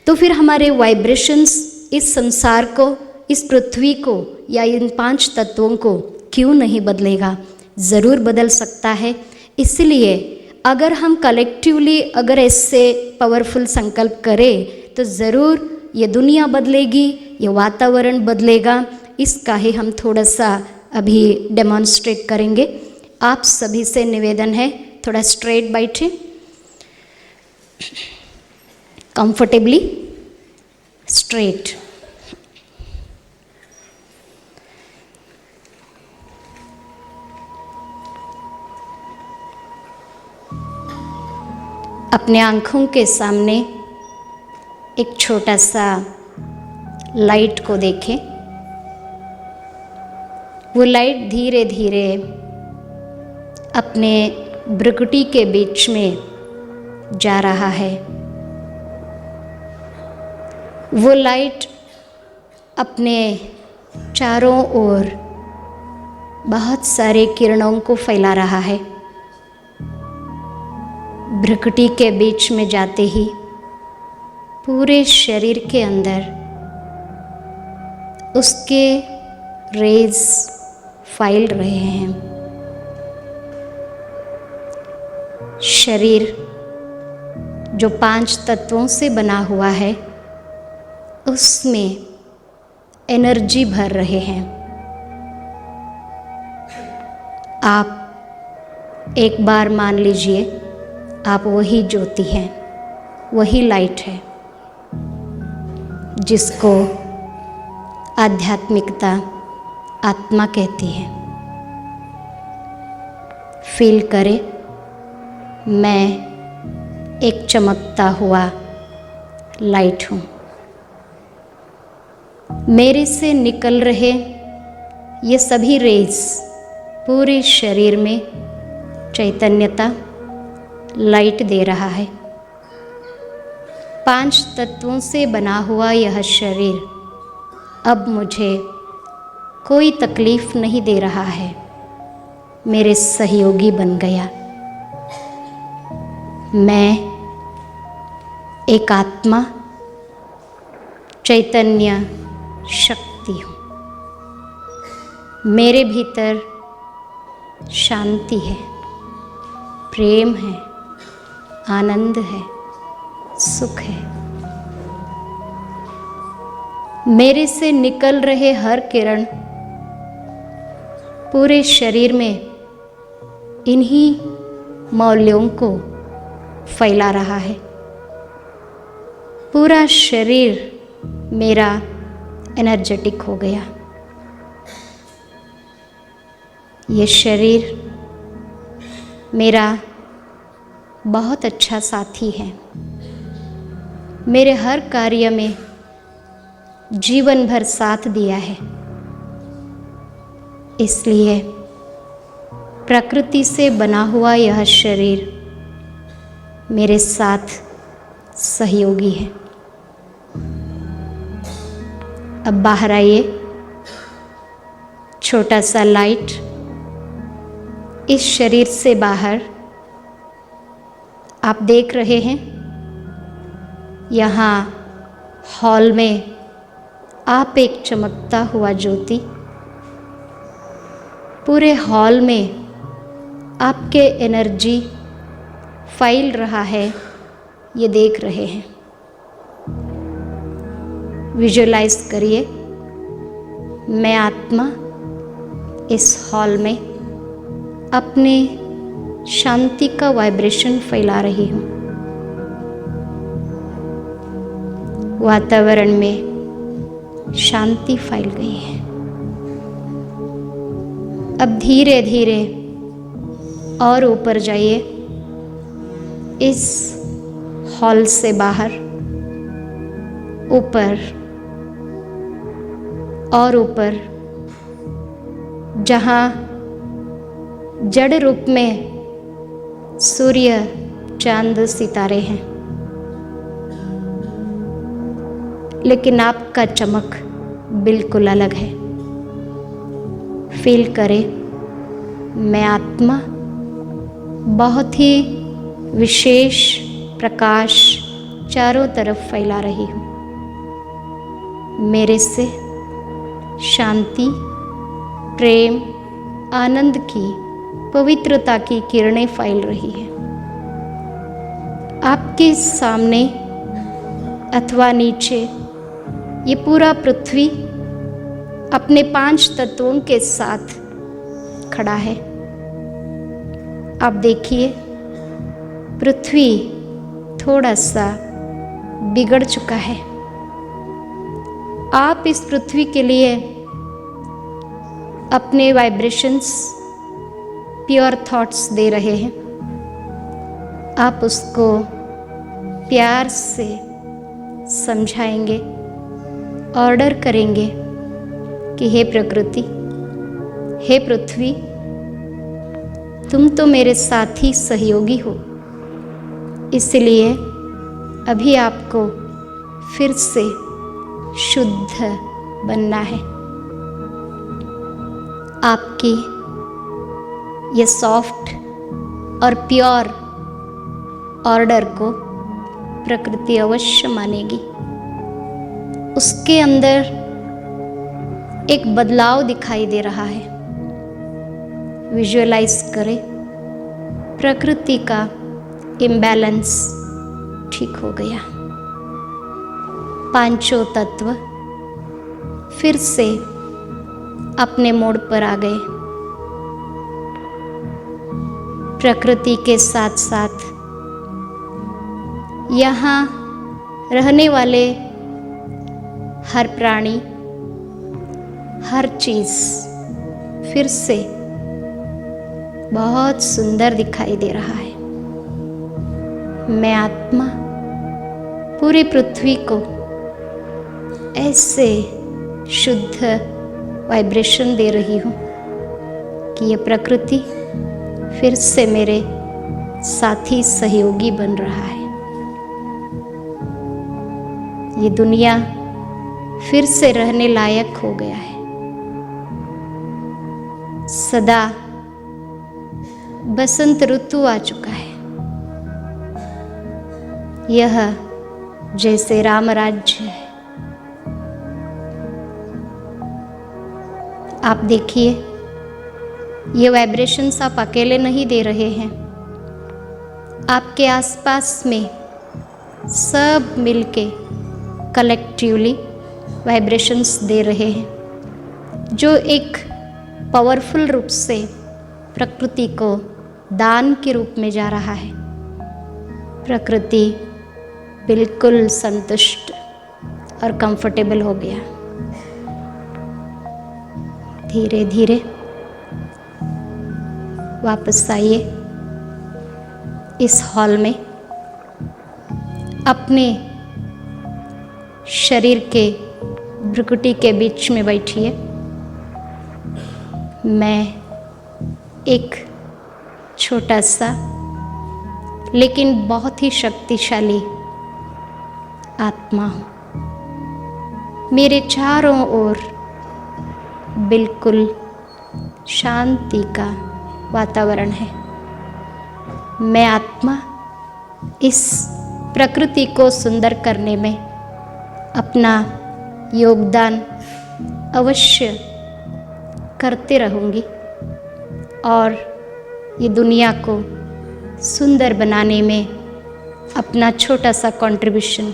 तो फिर हमारे वाइब्रेशंस इस संसार को, इस पृथ्वी को या इन 5 तत्वों को क्यों नहीं बदलेगा? ज़रूर बदल सकता है। इसलिए अगर हम कलेक्टिवली अगर ऐसे पावरफुल संकल्प करें तो ज़रूर ये दुनिया बदलेगी, ये वातावरण बदलेगा। इसका ही हम थोड़ा सा अभी डेमॉन्स्ट्रेट करेंगे। आप सभी से निवेदन है, थोड़ा स्ट्रेट बैठे, कंफर्टेबली स्ट्रेट। अपने आँखों के सामने एक छोटा सा लाइट को देखें। वो लाइट धीरे धीरे अपने भ्रुकुटी के बीच में जा रहा है। वो लाइट अपने चारों ओर बहुत सारे किरणों को फैला रहा है। भ्रुकुटी के बीच में जाते ही पूरे शरीर के अंदर उसके रेज फैल रहे हैं। शरीर जो 5 तत्वों से बना हुआ है उसमें एनर्जी भर रहे हैं। आप एक बार मान लीजिए आप वही ज्योति हैं, वही लाइट है जिसको आध्यात्मिकता आत्मा कहती है। फील करें, मैं एक चमकता हुआ लाइट हूँ। मेरे से निकल रहे ये सभी रेज पूरे शरीर में चैतन्यता लाइट दे रहा है। 5 तत्वों से बना हुआ यह शरीर अब मुझे कोई तकलीफ नहीं दे रहा है, मेरे सहयोगी बन गया। मैं एक आत्मा चैतन्य शक्ति हूँ। मेरे भीतर शांति है, प्रेम है, आनंद है, सुख है। मेरे से निकल रहे हर किरण पूरे शरीर में इन्हीं मौल्यों को फैला रहा है। पूरा शरीर मेरा एनर्जेटिक हो गया। ये शरीर मेरा बहुत अच्छा साथी है। मेरे हर कार्य में जीवन भर साथ दिया है। इसलिए प्रकृति से बना हुआ यह शरीर मेरे साथ सहयोगी है। अब बाहर आइए। छोटा सा लाइट इस शरीर से बाहर आप देख रहे हैं। यहाँ हॉल में आप एक चमकता हुआ ज्योति पूरे हॉल में आपके एनर्जी फैल रहा है, ये देख रहे हैं। विजुअलाइज करिए, मैं आत्मा इस हॉल में अपने शांति का वाइब्रेशन फैला रही हूँ। वातावरण में शांति फैल गई है। अब धीरे धीरे और ऊपर जाइए। इस हॉल से बाहर ऊपर और ऊपर, जहाँ जड़ रूप में सूर्य, चांद, सितारे हैं, लेकिन आपका चमक बिल्कुल अलग है। फील करें, मैं आत्मा बहुत ही विशेष प्रकाश चारों तरफ फैला रही हूँ। मेरे से शांति, प्रेम, आनंद की, पवित्रता की किरणें फैल रही हैं। आपके सामने अथवा नीचे ये पूरा पृथ्वी अपने 5 तत्वों के साथ खड़ा है। आप देखिए, पृथ्वी थोड़ा सा बिगड़ चुका है। आप इस पृथ्वी के लिए अपने वाइब्रेशंस, प्योर थॉट्स दे रहे हैं। आप उसको प्यार से समझाएंगे, ऑर्डर करेंगे कि हे प्रकृति, हे पृथ्वी, तुम तो मेरे साथी सहयोगी हो, इसलिए अभी आपको फिर से शुद्ध बनना है। आपकी ये सॉफ्ट और प्योर ऑर्डर को प्रकृति अवश्य मानेगी। उसके अंदर एक बदलाव दिखाई दे रहा है। विजुअलाइज करें, प्रकृति का इम्बैलेंस ठीक हो गया। 5 तत्व फिर से अपने मोड़ पर आ गए। प्रकृति के साथ साथ यहाँ रहने वाले हर प्राणी, हर चीज़ फिर से बहुत सुंदर दिखाई दे रहा है। मैं आत्मा पूरी पृथ्वी को ऐसे शुद्ध वाइब्रेशन दे रही हूँ कि ये प्रकृति फिर से मेरे साथी सहयोगी बन रहा है। ये दुनिया फिर से रहने लायक हो गया है। सदा बसंत ऋतु आ चुका है। यह जैसे राम राज्य है। आप देखिए, ये वाइब्रेशंस आप अकेले नहीं दे रहे हैं, आपके आसपास में सब मिलके कलेक्टिवली वाइब्रेशंस दे रहे हैं, जो एक पावरफुल रूप से प्रकृति को दान के रूप में जा रहा है। प्रकृति बिल्कुल संतुष्ट और कंफर्टेबल हो गया। धीरे धीरे वापस आइए इस हॉल में, अपने शरीर के भ्रुकुटी के बीच में बैठिए। मैं एक छोटा सा लेकिन बहुत ही शक्तिशाली आत्मा हूँ। मेरे चारों ओर बिल्कुल शांति का वातावरण है। मैं आत्मा इस प्रकृति को सुंदर करने में अपना योगदान अवश्य करते रहूँगी और ये दुनिया को सुंदर बनाने में अपना छोटा सा कंट्रीब्यूशन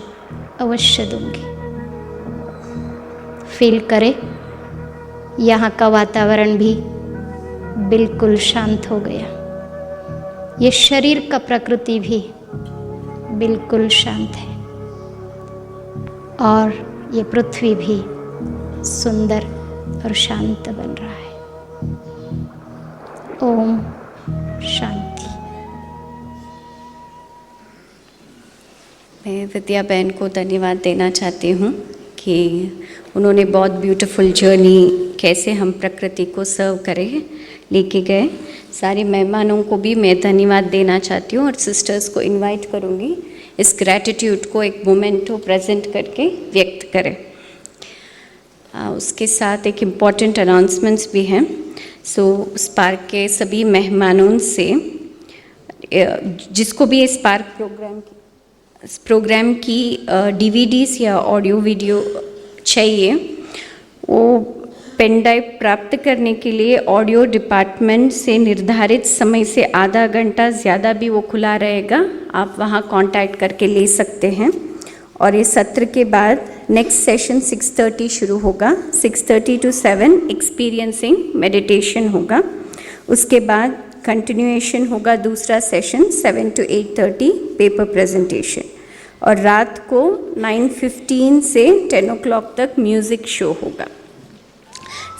अवश्य दूंगी। फील करें, यहाँ का वातावरण भी बिल्कुल शांत हो गया। ये शरीर का प्रकृति भी बिल्कुल शांत है और ये पृथ्वी भी सुंदर और शांत बन रहा है। ओम शांति। मैं विद्या बहन को धन्यवाद देना चाहती हूँ कि उन्होंने बहुत ब्यूटीफुल जर्नी कैसे हम प्रकृति को सर्व करें लेके गए। सारे मेहमानों को भी मैं धन्यवाद देना चाहती हूँ और सिस्टर्स को इनवाइट करूँगी इस ग्रैटिट्यूड को एक मोमेंटो प्रेजेंट करके व्यक्त करें। उसके साथ एक इम्पॉर्टेंट अनाउंसमेंट्स भी हैं। स्पार्क के सभी मेहमानों से जिसको भी स्पार्क प्रोग्राम की डीवीडीज या ऑडियो वीडियो चाहिए, वो पेन ड्राइव प्राप्त करने के लिए ऑडियो डिपार्टमेंट से निर्धारित समय से आधा घंटा ज़्यादा भी वो खुला रहेगा। आप वहाँ कांटेक्ट करके ले सकते हैं। और ये सत्र के बाद नेक्स्ट सेशन 6:30 शुरू होगा। 6:30 to 7 एक्सपीरियंसिंग मेडिटेशन होगा। उसके बाद कंटिन्यूएशन होगा दूसरा सेशन 7 to 8:30 पेपर प्रेजेंटेशन। और रात को 9:15 से 10 o'clock तक म्यूज़िक शो होगा।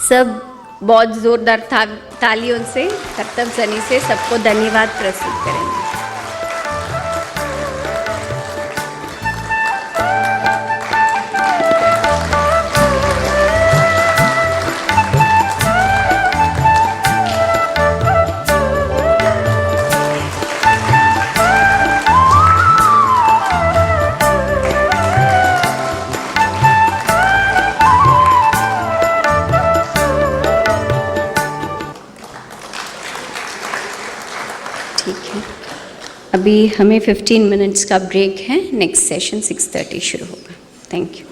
सब बहुत ज़ोरदार तालियों से, कर्तव्य जनी से सबको धन्यवाद प्रस्तुत करेंगे। ठीक है, अभी हमें 15 मिनट्स का ब्रेक है। नेक्स्ट सेशन 6:30 शुरू होगा। Thank you.